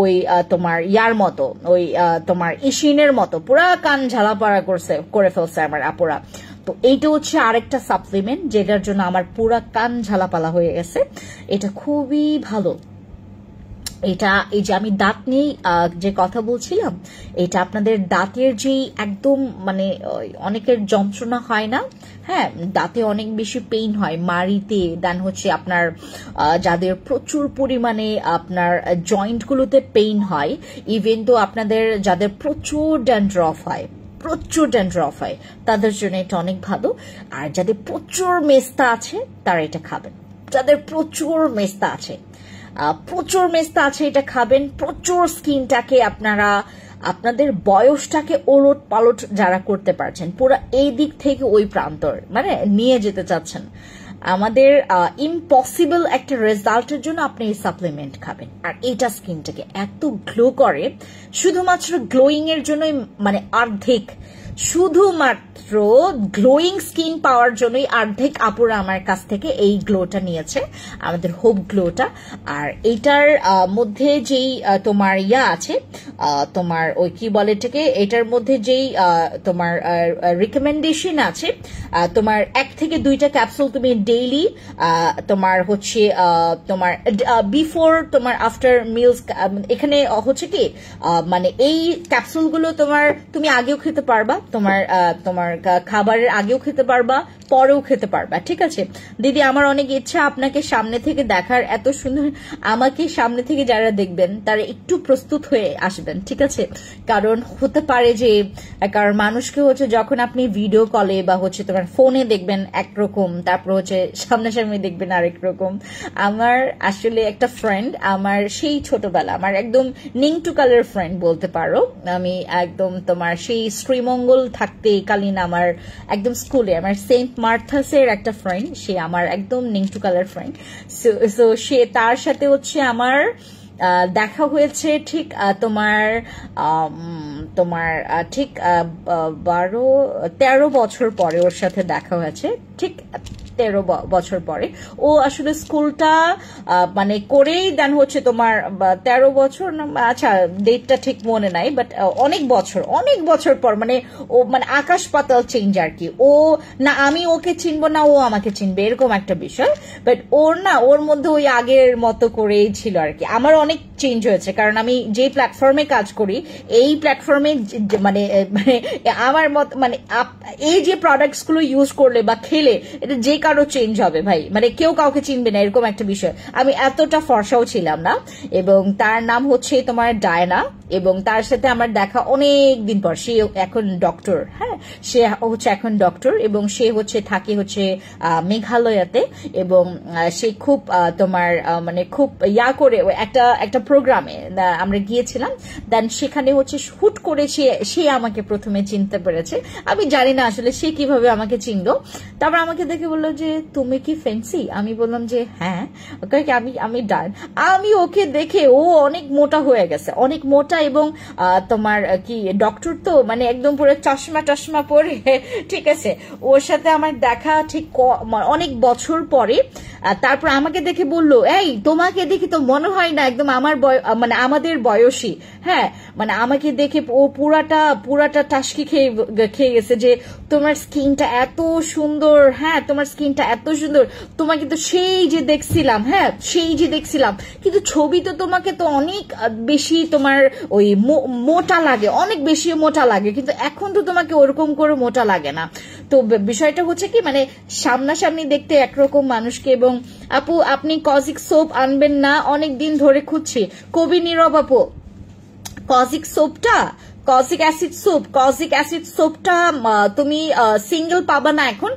Speaker 1: ওই তোমার মতো, ওই তোমার ইশিনের মতো পুরা কান ঝালাপালা করে ফেলছে আমার আপুরা। তো এইটা হচ্ছে আরেকটা সাপ্লিমেন্ট যেটার জন্য আমার পুরা কান ঝালাপালা হয়ে গেছে, এটা খুবই ভালো। এটা এই যে আমি দাঁত নিয়ে যে কথা বলছিলাম, এটা আপনাদের দাঁতের যেই একদম মানে অনেকের যন্ত্রণা হয় না, হ্যাঁ দাঁতে অনেক বেশি পেইন হয় মাড়িতে, দেন হচ্ছে আপনার যাদের প্রচুর পরিমাণে আপনার জয়েন্টগুলোতে পেইন হয়, ইভেন তো আপনাদের যাদের প্রচুর ড্যান্ড্রফ হয় তাদের জন্য এটা অনেক ভালো। আর যাদের প্রচুর মেস্তা আছে তারা এটা খাবেন, যাদের প্রচুর মেস্তা আছে এটা খাবেন। প্রচুর স্কিনটাকে আপনাদের বয়সটাকে ওলট পালট যারা করতে পারছেন, পুরো এই দিক থেকে ওই প্রান্তর মানে নিয়ে যেতে চাচ্ছেন, আমাদের ইম্পসিবল একটা রেজাল্টের জন্য আপনি এই সাপ্লিমেন্ট খাবেন। আর এটা স্কিনটাকে এত গ্লো করে, শুধুমাত্র গ্লোয়িং এর জন্যই, মানে অর্ধেক, শুধুমাত্র গ্লোয়িং স্কিন পাওয়ার জন্যই অর্ধেক আপুরা আমার কাছ থেকে এই গ্লোটা নিয়েছে, আমাদের হোপ গ্লোটা। আর এইটার মধ্যে যেই তোমার আছে, তোমার ওই কি বলে এটাকে, এটার মধ্যে যেই তোমার রিকমেন্ডেশন আছে, তোমার 1 থেকে 2টা ক্যাপসুল তুমি ডেইলি, তোমার হচ্ছে তোমার বিফোর, তোমার আফটার মিলস, এখানে হচ্ছে কি মানে এই ক্যাপসুলগুলো তুমি আগেও খেতে পারবা, তোমার খাবারের আগেও খেতে পারবা, পরেও খেতে পারবা, ঠিক আছে দিদি। আমার অনেক ইচ্ছা আপনাকে সামনে থেকে দেখার, এত সুন্দর। আমাকে সামনে থেকে যারা দেখবেন তারা একটু প্রস্তুত হয়ে আসবেন, ঠিক আছে, কারণ হতে পারে যে, কারণ মানুষকে হচ্ছে যখন আপনি ভিডিও কলে বা হচ্ছে তোমার ফোনে দেখবেন একরকম, তারপর হচ্ছে সামনাসামনি দেখবেন আরেক রকম। আমার আসলে একটা ফ্রেন্ড, আমার সেই ছোটবেলা, আমার একদম নিংটু কালের ফ্রেন্ড বলতে পারো, আমি একদম তোমার সেই শ্রীমঙ্গল থাকতে কালীন আমার একদম স্কুলে, আমার সেন্ট মার্থাসের একটা ফ্রেন্ড, সে আমার একদম নিংটু কালার ফ্রেন্ড। সো সে, তার সাথে হচ্ছে আমার দেখা হয়েছে ঠিক তোমার ঠিক 13 বছর পরে ওর সাথে দেখা হয়েছে, ঠিক 13 বছর পরে। ও আসলে স্কুলটা মানে করেই দেন হচ্ছে তোমার 13 বছর, আচ্ছা ডেটটা ঠিক মনে নাই, বাট অনেক বছর পর, মানে ও মানে আকাশ পাতাল চেঞ্জ আর কি। ও না আমি ওকে চিনবো না, ও আমাকে চিনবে, এরকম একটা বিষয়। বাট ওর মধ্যে ওই আগের মতো করেই ছিল আর কি। আমার অনেক চেঞ্জ হয়েছে, কারণ আমি যে প্ল্যাটফর্মে কাজ করি, এই প্ল্যাটফর্মে মানে আমার মত, মানে এই যে প্রোডাক্টস গুলো ইউজ করলে বা খেলে, এটা যে কারো চেঞ্জ হবে ভাই, মানে কেউ কাউকে চিনবে না, এরকম একটা বিষয়। আমি এতটা ফর্সাও ছিলাম না। এবং তার নাম হচ্ছে তোমার ডায়না, এবং তার সাথে আমার দেখা অনেক দিন পর। সে এখন ডক্টর, হ্যাঁ সে হচ্ছে এখন ডক্টর, এবং সে হচ্ছে থাকে হচ্ছে মেঘালয়াতে, এবং সে খুব তোমার মানে খুব করে একটা প্রোগ্রামে আমরা গিয়েছিলাম। দেন সেখানে হচ্ছে হুট করে সে আমাকে প্রথমে চিনতে পেরেছে। আমি জানি না আসলে সে কিভাবে আমাকে চিনলো। তারপর আমাকে দেখে বললো যে তুমি কি ফেন্সি? আমি বললাম যে হ্যাঁ। আমি ডান। আমি ওকে দেখে, ও অনেক মোটা হয়ে গেছে, অনেক মোটা, এবং তোমার কি ডক্টর তো, মানে একদম পুরো চশমা পরে, ঠিক আছে। ওর সাথে আমার দেখা ঠিক অনেক বছর পরে। তারপর আমাকে দেখে বললো, এই তোমাকে দেখে তো মনে হয় না একদম আমার মানে আমাদের বয়সী। হ্যাঁ, মানে আমাকে দেখে ও পুরাটা টাসকি খেয়ে গেছে যে তোমার স্কিনটা এত সুন্দর, হ্যাঁ তোমার স্কিনটা এত সুন্দর, তোমাকে তো সেই যে দেখছিলাম, কিন্তু ছবি তো তোমাকে তো অনেক বেশি তোমার ওই মোটা লাগে, অনেক বেশি মোটা লাগে, কিন্তু এখন তো তোমাকে ওরকম করে মোটা লাগে না। তো বিষয়টা হচ্ছে কি, মানে সামনাসামনি দেখতে একরকম মানুষকে। এবং আপু আপনি কজিক সোপ আনবেন না, অনেক দিন ধরে খুঁজছি। কবি নীরব আপু, কজিক অ্যাসিড সোপটা তুমি সিঙ্গেল পাবা না এখন,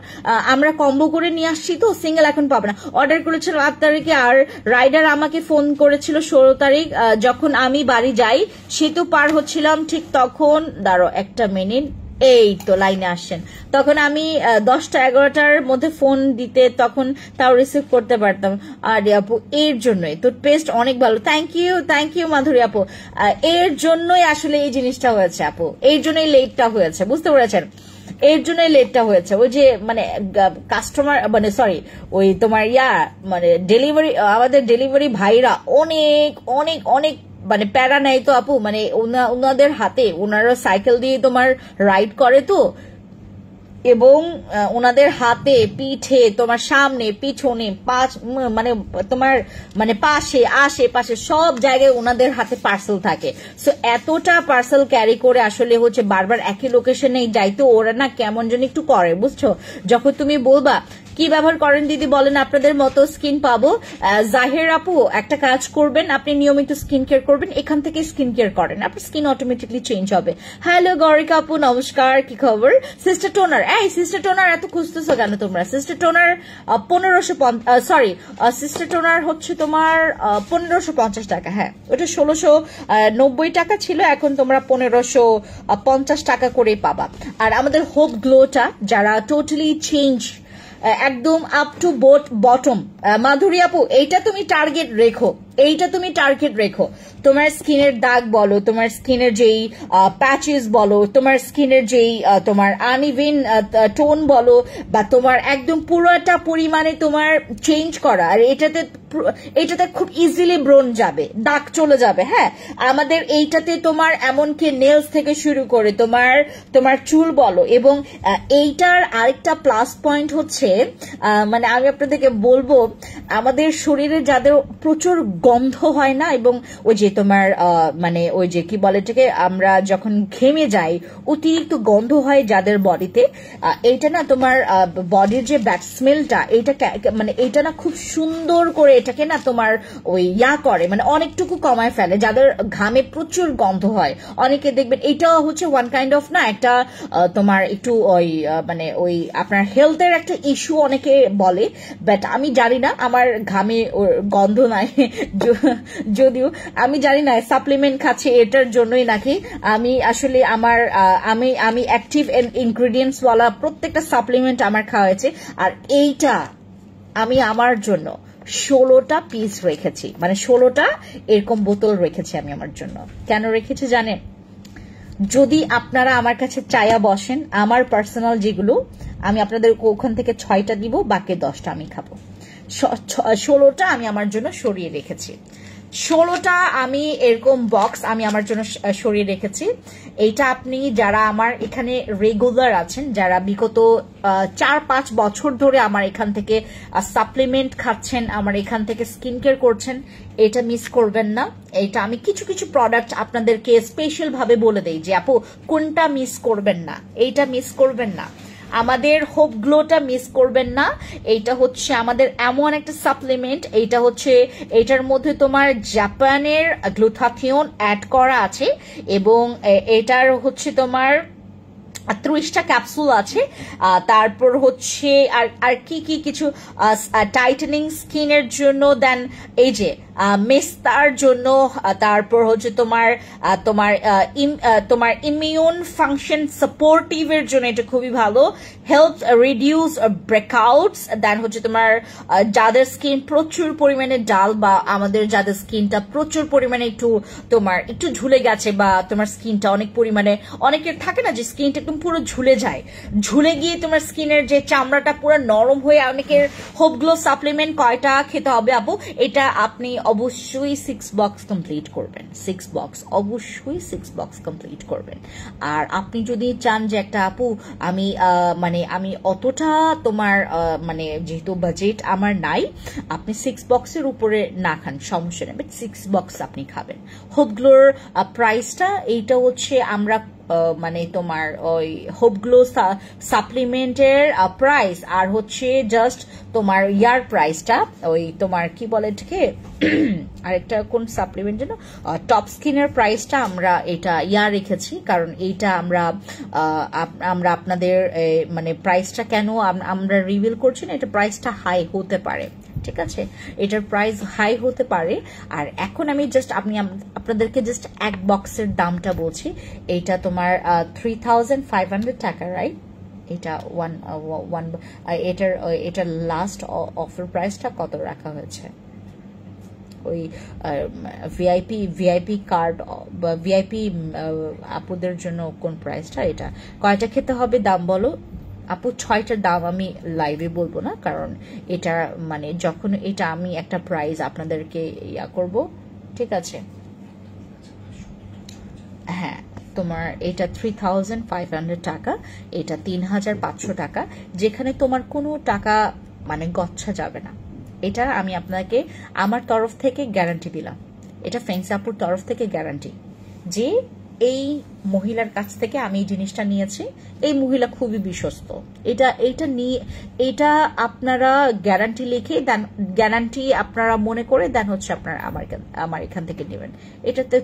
Speaker 1: আমরা কম্বো করে নিয়ে আসছি তো, সিঙ্গেল এখন পাবা না। অর্ডার করেছিল 8 তারিখে, আর রাইডার আমাকে ফোন করেছিল 16 তারিখ। যখন আমি বাড়ি যাই, সেতু পার হচ্ছিলাম ঠিক তখন, দাঁড়ো একটা মিনিট, এই তো লাইনে আসছেন, তখন আমি 10টা 11টার মধ্যে ফোন দিতে, তখন তাও রিসিভ করতে পারতাম। আর আপু এর জন্যই তো পেস্ট অনেক ভালো, থ্যাংক ইউ মাধুরী আপু। এর জন্যই আসলে এই জিনিসটা হয়েছে আপু, এর জন্যই লেটটা হয়েছে, বুঝতে পেরেছেন, এর জন্যই লেটটা হয়েছে। ওই যে মানে কাস্টমার, মানে সরি, ওই তোমার মানে ডেলিভারি, আমাদের ডেলিভারি ভাইরা অনেক অনেক অনেক মানে প্যারা নেয় তো আপু, মানে ওনাদের হাতে, ওনারা সাইকেল দিয়ে তোমার রাইড করে তো, এবং ওনাদের হাতে, পিঠে, তোমার সামনে, পিছনে, মানে তোমার মানে পাশে, আশেপাশে সব জায়গায় ওনাদের হাতে পার্সেল থাকে। সো এতটা পার্সেল ক্যারি করে আসলে হচ্ছে বারবার একই লোকেশনে যাইতে ওরা না কেমন যেন একটু করে, বুঝছো। যখন তুমি বলবা কি ব্যবহার করেন দিদি বলেন, আপনাদের মতো স্কিন পাবো। জাহের আপু একটা কাজ করবেন, আপনি নিয়মিত স্কিন কেয়ার করবেন, এখান থেকে স্কিন কেয়ার করেন, আপনার স্কিন অটোমেটিকলি চেঞ্জ হবে। হ্যালো গরিকা আপু, নমস্কার, কি খবর? সিস্টার টোনার, সিস্টার টোনার এত খুঁজতেছো কেন তোমরা? Sister toner 1550, sorry sister toner হচ্ছে তোমার 1550 টাকা, হ্যাঁ ওটা 1690 টাকা ছিল, এখন তোমরা 1550 টাকা করে পাবা। আর আমাদের হোপ গ্লোটা যারা টোটালি চেঞ্জ একদম আপ টু বটম। মাধুরী আপু, এইটা তুমি টার্গেট রেখো, এইটা তুমি টার্গেট রেখো। তোমার স্কিনের দাগ বলো, তোমার স্কিনের যেই প্যাচেস বলো, তোমার স্কিনের যেই তোমার আনইভেন টোন বলো, বা তোমার একদম পুরোটা পরিমাণে তোমার চেঞ্জ করা। আর এটাতে খুব ইজিলি ব্রোন যাবে, দাগ চলে যাবে। হ্যাঁ, আমাদের এইটাতে তোমার এমনকি নেলস থেকে শুরু করে তোমার চুল বলো। এবং এইটার আরেকটা প্লাস পয়েন্ট হচ্ছে, মানে আমি আপনাদেরকে বলবো, আমাদের শরীরে যাদের প্রচুর গন্ধ হয় না, এবং ওই যে তোমার মানে ওই যে কি বলে এটাকে, আমরা যখন ঘেমে যাই অতিরিক্ত গন্ধ হয় যাদের বডিতে, এইটা না তোমার বডির যে ব্যাড স্মেলটা, এইটা মানে এইটা না খুব সুন্দর করে এটাকে না তোমার ওই করে, মানে অনেকটুকু কমায় ফেলে যাদের ঘামে প্রচুর গন্ধ হয়। অনেকে দেখবেন এটা হচ্ছে ওয়ান কাইন্ড অফ না একটা তোমার একটু ওই মানে ওই আপনার হেলথের একটা ইস্যু অনেকে বলে, বাট আমি জানি না, আমার ঘামে গন্ধ নাই যদিও আমি জানি না সাপ্লিমেন্ট খাচ্ছি এটার জন্যই নাকি। আমি আসলে আমার আমি অ্যাক্টিভ ইনগ্রেডিয়েন্টস ওয়ালা প্রত্যেকটা সাপ্লিমেন্ট আমার খাওয়া হয়েছে। আর এইটা আমি আমার জন্য 16টা পিস রেখেছি, মানে 16টা এরকম বোতল রেখেছি আমি আমার জন্য। কেন রেখেছি জানেন? যদি আপনারা আমার কাছে চায়া বসেন, আমার পার্সোনাল যেগুলো, আমি আপনাদের ওখান থেকে 6টা দিব, বাকি 10টা আমি খাবো। 16টা আমি আমার জন্য সরিয়ে রেখেছি। 16টা আমি এরকম বক্স আমি আমার জন্য সরিয়ে রেখেছি। এইটা আপনি যারা আমার এখানে রেগুলার আছেন, যারা বিগত 4-5 বছর ধরে আমার এখান থেকে সাপ্লিমেন্ট খাচ্ছেন, আমার এখান থেকে স্কিন কেয়ার করছেন, এটা মিস করবেন না। এইটা আমি কিছু কিছু প্রোডাক্ট আপনাদেরকে স্পেশাল ভাবে বলে দেই যে আপু কোনটা মিস করবেন না, এইটা মিস করবেন না, আমাদের হোপ গ্লোটা মিস করবেন না। এইটা হচ্ছে আমাদের এমন একটা সাপ্লিমেন্ট, এইটা হচ্ছে এটার মধ্যে তোমার জাপানের গ্লুথাথিয়ন অ্যাড করা আছে, এবং এটার হচ্ছে তোমার 30টা ক্যাপসুল আছে। তারপর হচ্ছে আর কি কি কিছু টাইটেনিং স্কিনের জন্য, দেন এই যে মেস্তার জন্য, তারপর হচ্ছে তোমার তোমার তোমার ইমিউন ফাংশন সাপোর্টিভের জন্য এটা খুবই ভালো, হেল্প রিডিউস ব্রেকআউটস। দেন হচ্ছে তোমার যাদের স্কিন প্রচুর পরিমাণে ডাল, বা আমাদের যাদের স্কিনটা প্রচুর পরিমাণে একটু ঝুলে গেছে, বা তোমার স্কিনটা অনেক পরিমাণে, অনেকের থাকে না যে স্কিনটা একদম পুরো ঝুলে যায়, ঝুলে গিয়ে তোমার স্কিনের যে চামড়াটা পুরো নরম হয়ে, অনেকের হোপ গ্লো সাপ্লিমেন্ট কয়টা খেতে হবে আপু? এটা আপনি অবশ্যই 6 বক্স কমপ্লিট করবেন, 6 বক্স অবশ্যই 6 বক্স কমপ্লিট করবেন। আর আপনি যদি চান যে একটা আপু আমি মানে আমি অতটা তোমার মানে যেহেতু বাজেট আমার নাই, আপনি 6 বক্সের উপরে না খান সমস্যা নেই, বাট 6 বক্স আপনি খাবেন। হোপ গ্লোর প্রাইসটা এইটা হচ্ছে আমরা মানে তোমার ওই হোপ গ্লো সাপ্লিমেন্টের প্রাইস, আর হচ্ছে জাস্ট তোমার ইয়ার প্রাইসটা, ওই তোমার কি বলে এটাকে আরেকটা কোন সাপ্লিমেন্ট যেন, টপ স্কিনের প্রাইসটা আমরা এটা রেখেছি, কারণ এইটা আমরা আপনাদের মানে প্রাইসটা কেন আমরা রিভিল করছি না, এটা প্রাইসটা হাই হতে পারে, ঠিক আছে, এটার প্রাইস হাই হতে পারে। আর এখন আমি জাস্ট আপনাদেরকে জাস্ট এক বক্সের দামটা বলছি। এইটা তোমার 3500 টাকা, রাইট? এটা এটার লাস্ট অফার প্রাইসটা কত রাখা হয়েছে? ওই ভিআইপি কার্ড বা ভিআইপি আপুদের জন্য কোন প্রাইসটা? এটা কয়টা খেতে হবে দাম বলো আপু? 6টার দাম আমি লাইভে বলবো না, কারণ এটা মানে যখন এটা আমি একটা প্রাইস আপনাদেরকে করব, ঠিক আছে? হ্যাঁ, তোমার এটা 3500 টাকা, এটা 3500 টাকা, যেখানে তোমার কোনো টাকা মানে গচ্ছা যাবে না। এটা আমি আপনাকে আমার তরফ থেকে গ্যারান্টি দিলাম, এটা ফেন্সি আপুর তরফ থেকে গ্যারান্টি যে এই মহিলার কাছ থেকে আমি এই জিনিসটা নিয়েছি, এই মহিলা খুবই বিশ্বস্ত। এটা আপনারা গ্যারান্টি লিখে দেন, গ্যারান্টি আপনারা মনে করে দেন হচ্ছে আপনারা আমার এখান থেকে নেবেন। এটাতে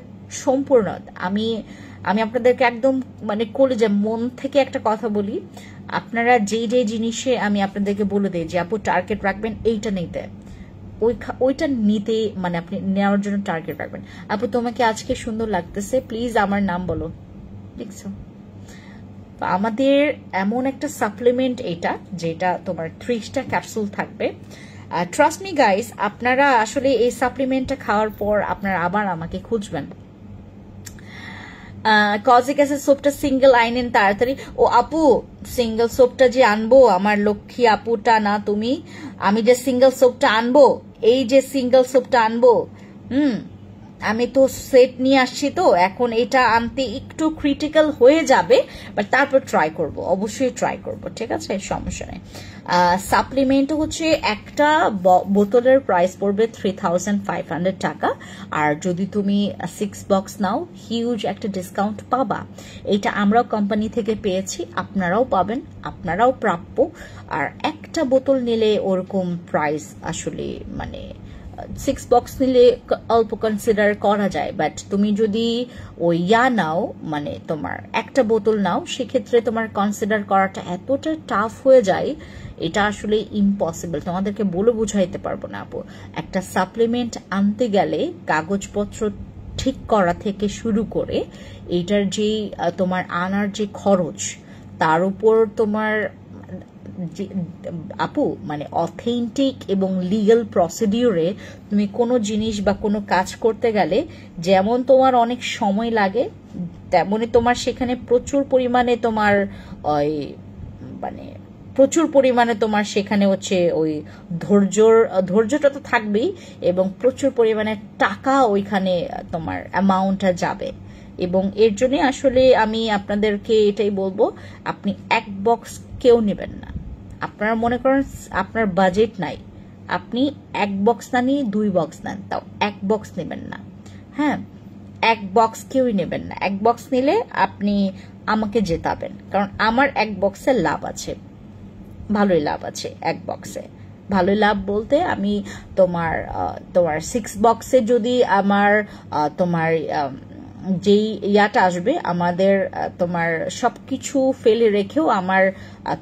Speaker 1: সম্পূর্ণ আমি আপনাদেরকে একদম মানে কলেজে মন থেকে একটা কথা বলি, আপনারা যে জিনিসে আমি আপনাদেরকে বলে দিই যে আপু টার্গেট রাখবেন এইটা নিতে, ওইটা নিতে মানে আপনি নেওয়ার জন্য টার্গেট রাখবেন। আপু তোমাকে আজকে সুন্দর লাগতেছে, প্লিজ আমার নাম বলো। দেখছো আমাদের এমন একটা সাপ্লিমেন্ট এটা, যেটা তোমার 30টা ক্যাপসুল থাকবে। ট্রাস্ট মি গাইস, আপনারা আসলে এই সাপ্লিমেন্টটা খাওয়ার পর আপনারা আবার আমাকে খুঁজবেন। কজিক অ্যাসিড সোপটা সিঙ্গেল আইনেন তাড়াতাড়ি। ও আপু, সিঙ্গেল সোপটা যে আনবো, আমার লক্ষ্মী আপুটা না তুমি, আমি যে সিঙ্গেল সোপটা আনবো, এই যে সিঙ্গেল সোপটা আনবো, আমি তো সেট নিয়ে আসছি, তো এখন এটা আনতে একটু ক্রিটিক্যাল হয়ে যাবে, বাট তারপর ট্রাই করব, অবশ্যই ট্রাই করব, ঠিক আছে, সমস্যা নেই। সাপ্লিমেন্ট হচ্ছে একটা বোতলের প্রাইস পড়বে 3500 টাকা, আর যদি তুমি 6 বক্স নাও হিউজ একটা ডিসকাউন্ট পাবা। এটা আমরাও কোম্পানি থেকে পেয়েছি, আপনারাও পাবেন, আপনারাও প্রাপ্য। আর একটা বোতল নিলে ওরকম প্রাইস আসলে মানে 6 বক্স নিলে অল্প কনসিডার করা যায়, বাট তুমি যদি ওই নাও, মানে তোমার একটা বোতল নাও, সেক্ষেত্রে তোমার কনসিডার করাটা এতটা টাফ হয়ে যায়, এটা আসলে ইম্পসিবল, তোমাদেরকে বলে বুঝাইতে পারবো না আপু। একটা সাপ্লিমেন্ট আনতে গেলে কাগজপত্র ঠিক করা থেকে শুরু করে এটার যে তোমার আনার যে খরচ, তার উপর তোমার আপু মানে অথেন্টিক এবং লিগ্যাল প্রসিডিউরে তুমি কোনো জিনিস বা কোনো কাজ করতে গেলে যেমন তোমার অনেক সময় লাগে, তেমনি তোমার সেখানে প্রচুর পরিমাণে তোমার ওই মানে প্রচুর পরিমাণে তোমার সেখানে হচ্ছে ওই ধৈর্যটা তো থাকবেই, এবং প্রচুর পরিমাণে টাকা ওইখানে তোমার অ্যামাউন্টটা যাবে। এবং এর জন্য আসলে আমি আপনাদেরকে এটাই বলবো, আপনি এক বক্স কেউ নেবেন না। আপনারা মনে করেন আপনার বাজেট নাই, আপনি এক বক্স না নিয়ে 2 বক্স নেন, তাও এক বক্স নেবেন না। হ্যাঁ, এক বক্স কেউই নেবেন না। এক বক্স নিলে আপনি আমাকে জেতাবেন, কারণ আমার এক বক্সে লাভ আছে, ভালোই লাভ আছে এক বক্সে। ভালোই লাভ বলতে আমি তোমার 6 বক্সে যদি আমার তোমার যেই ইয়াটা আসবে, আমাদের তোমার সবকিছু ফেলে রেখেও আমার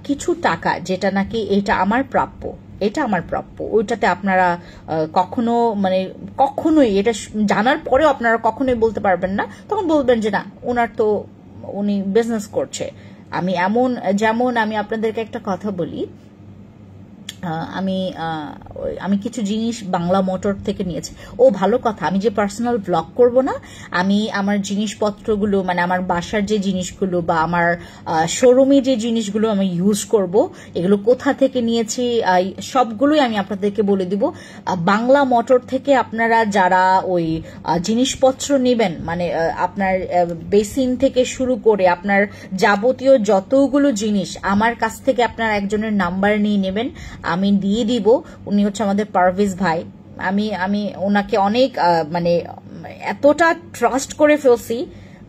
Speaker 1: কিছু টাকা, যেটা নাকি এটা আমার প্রাপ্য, এটা আমার প্রাপ্য, ওইটাতে আপনারা কখনো মানে কখনোই এটা জানার পরেও আপনারা কখনোই বলতে পারবেন না। তখন বলবেন যে না, ওনার তো উনি বিজনেস করছে। আমি যেমন আমি আপনাদেরকে একটা কথা বলি, আমি কিছু জিনিস বাংলা মোটর থেকে নিয়েছি। ও ভালো কথা, আমি যে পার্সোনাল ব্লগ করব না, আমি আমার জিনিসপত্রগুলো মানে আমার বাসার যে জিনিসগুলো বা আমার শোরুমে যে জিনিসগুলো আমি ইউজ করব, এগুলো কোথা থেকে নিয়েছি সবগুলোই আমি আপনাদেরকে বলে দিব। বাংলা মোটর থেকে আপনারা যারা ওই জিনিসপত্র নেবেন, মানে আপনার বেসিন থেকে শুরু করে আপনার যাবতীয় যতগুলো জিনিস আমার কাছ থেকে আপনারা একজনের নাম্বার নিয়ে নেবেন, আমি দিয়ে দিব। উনি হচ্ছে আমাদের পারভেজ ভাই। আমি ওনাকে অনেক মানে এতটা ট্রাস্ট করে ফেলছি,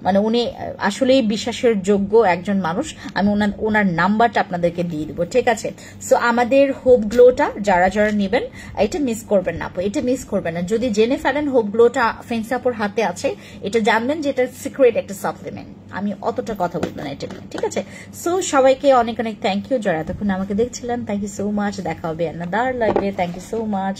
Speaker 1: মানে উনি আসলেই বিশ্বাসের যোগ্য একজন মানুষ। আমি ওনার নাম্বারটা আপনাদেরকে দিয়ে দিব, ঠিক আছে? সো আমাদের হোপ গ্লোটা যারা যারা নেবেন, এটা মিস করবেন না আপু, এটা মিস করবেন না। যদি জেনে ফেলেন হোপ গ্লোটা ফেন্সাপুর হাতে আছে, এটা জানবেন যে এটা সিক্রেট একটা সাপ্লিমেন্ট। আমি অতটা কথা বলবো না এটা নিয়ে, ঠিক আছে? সো সবাইকে অনেক অনেক থ্যাংক ইউ যারা এতক্ষণ আমাকে দেখছিলেন। Thank you so much. দেখা হবে অ্যানাদার লাইভে। Thank you so much.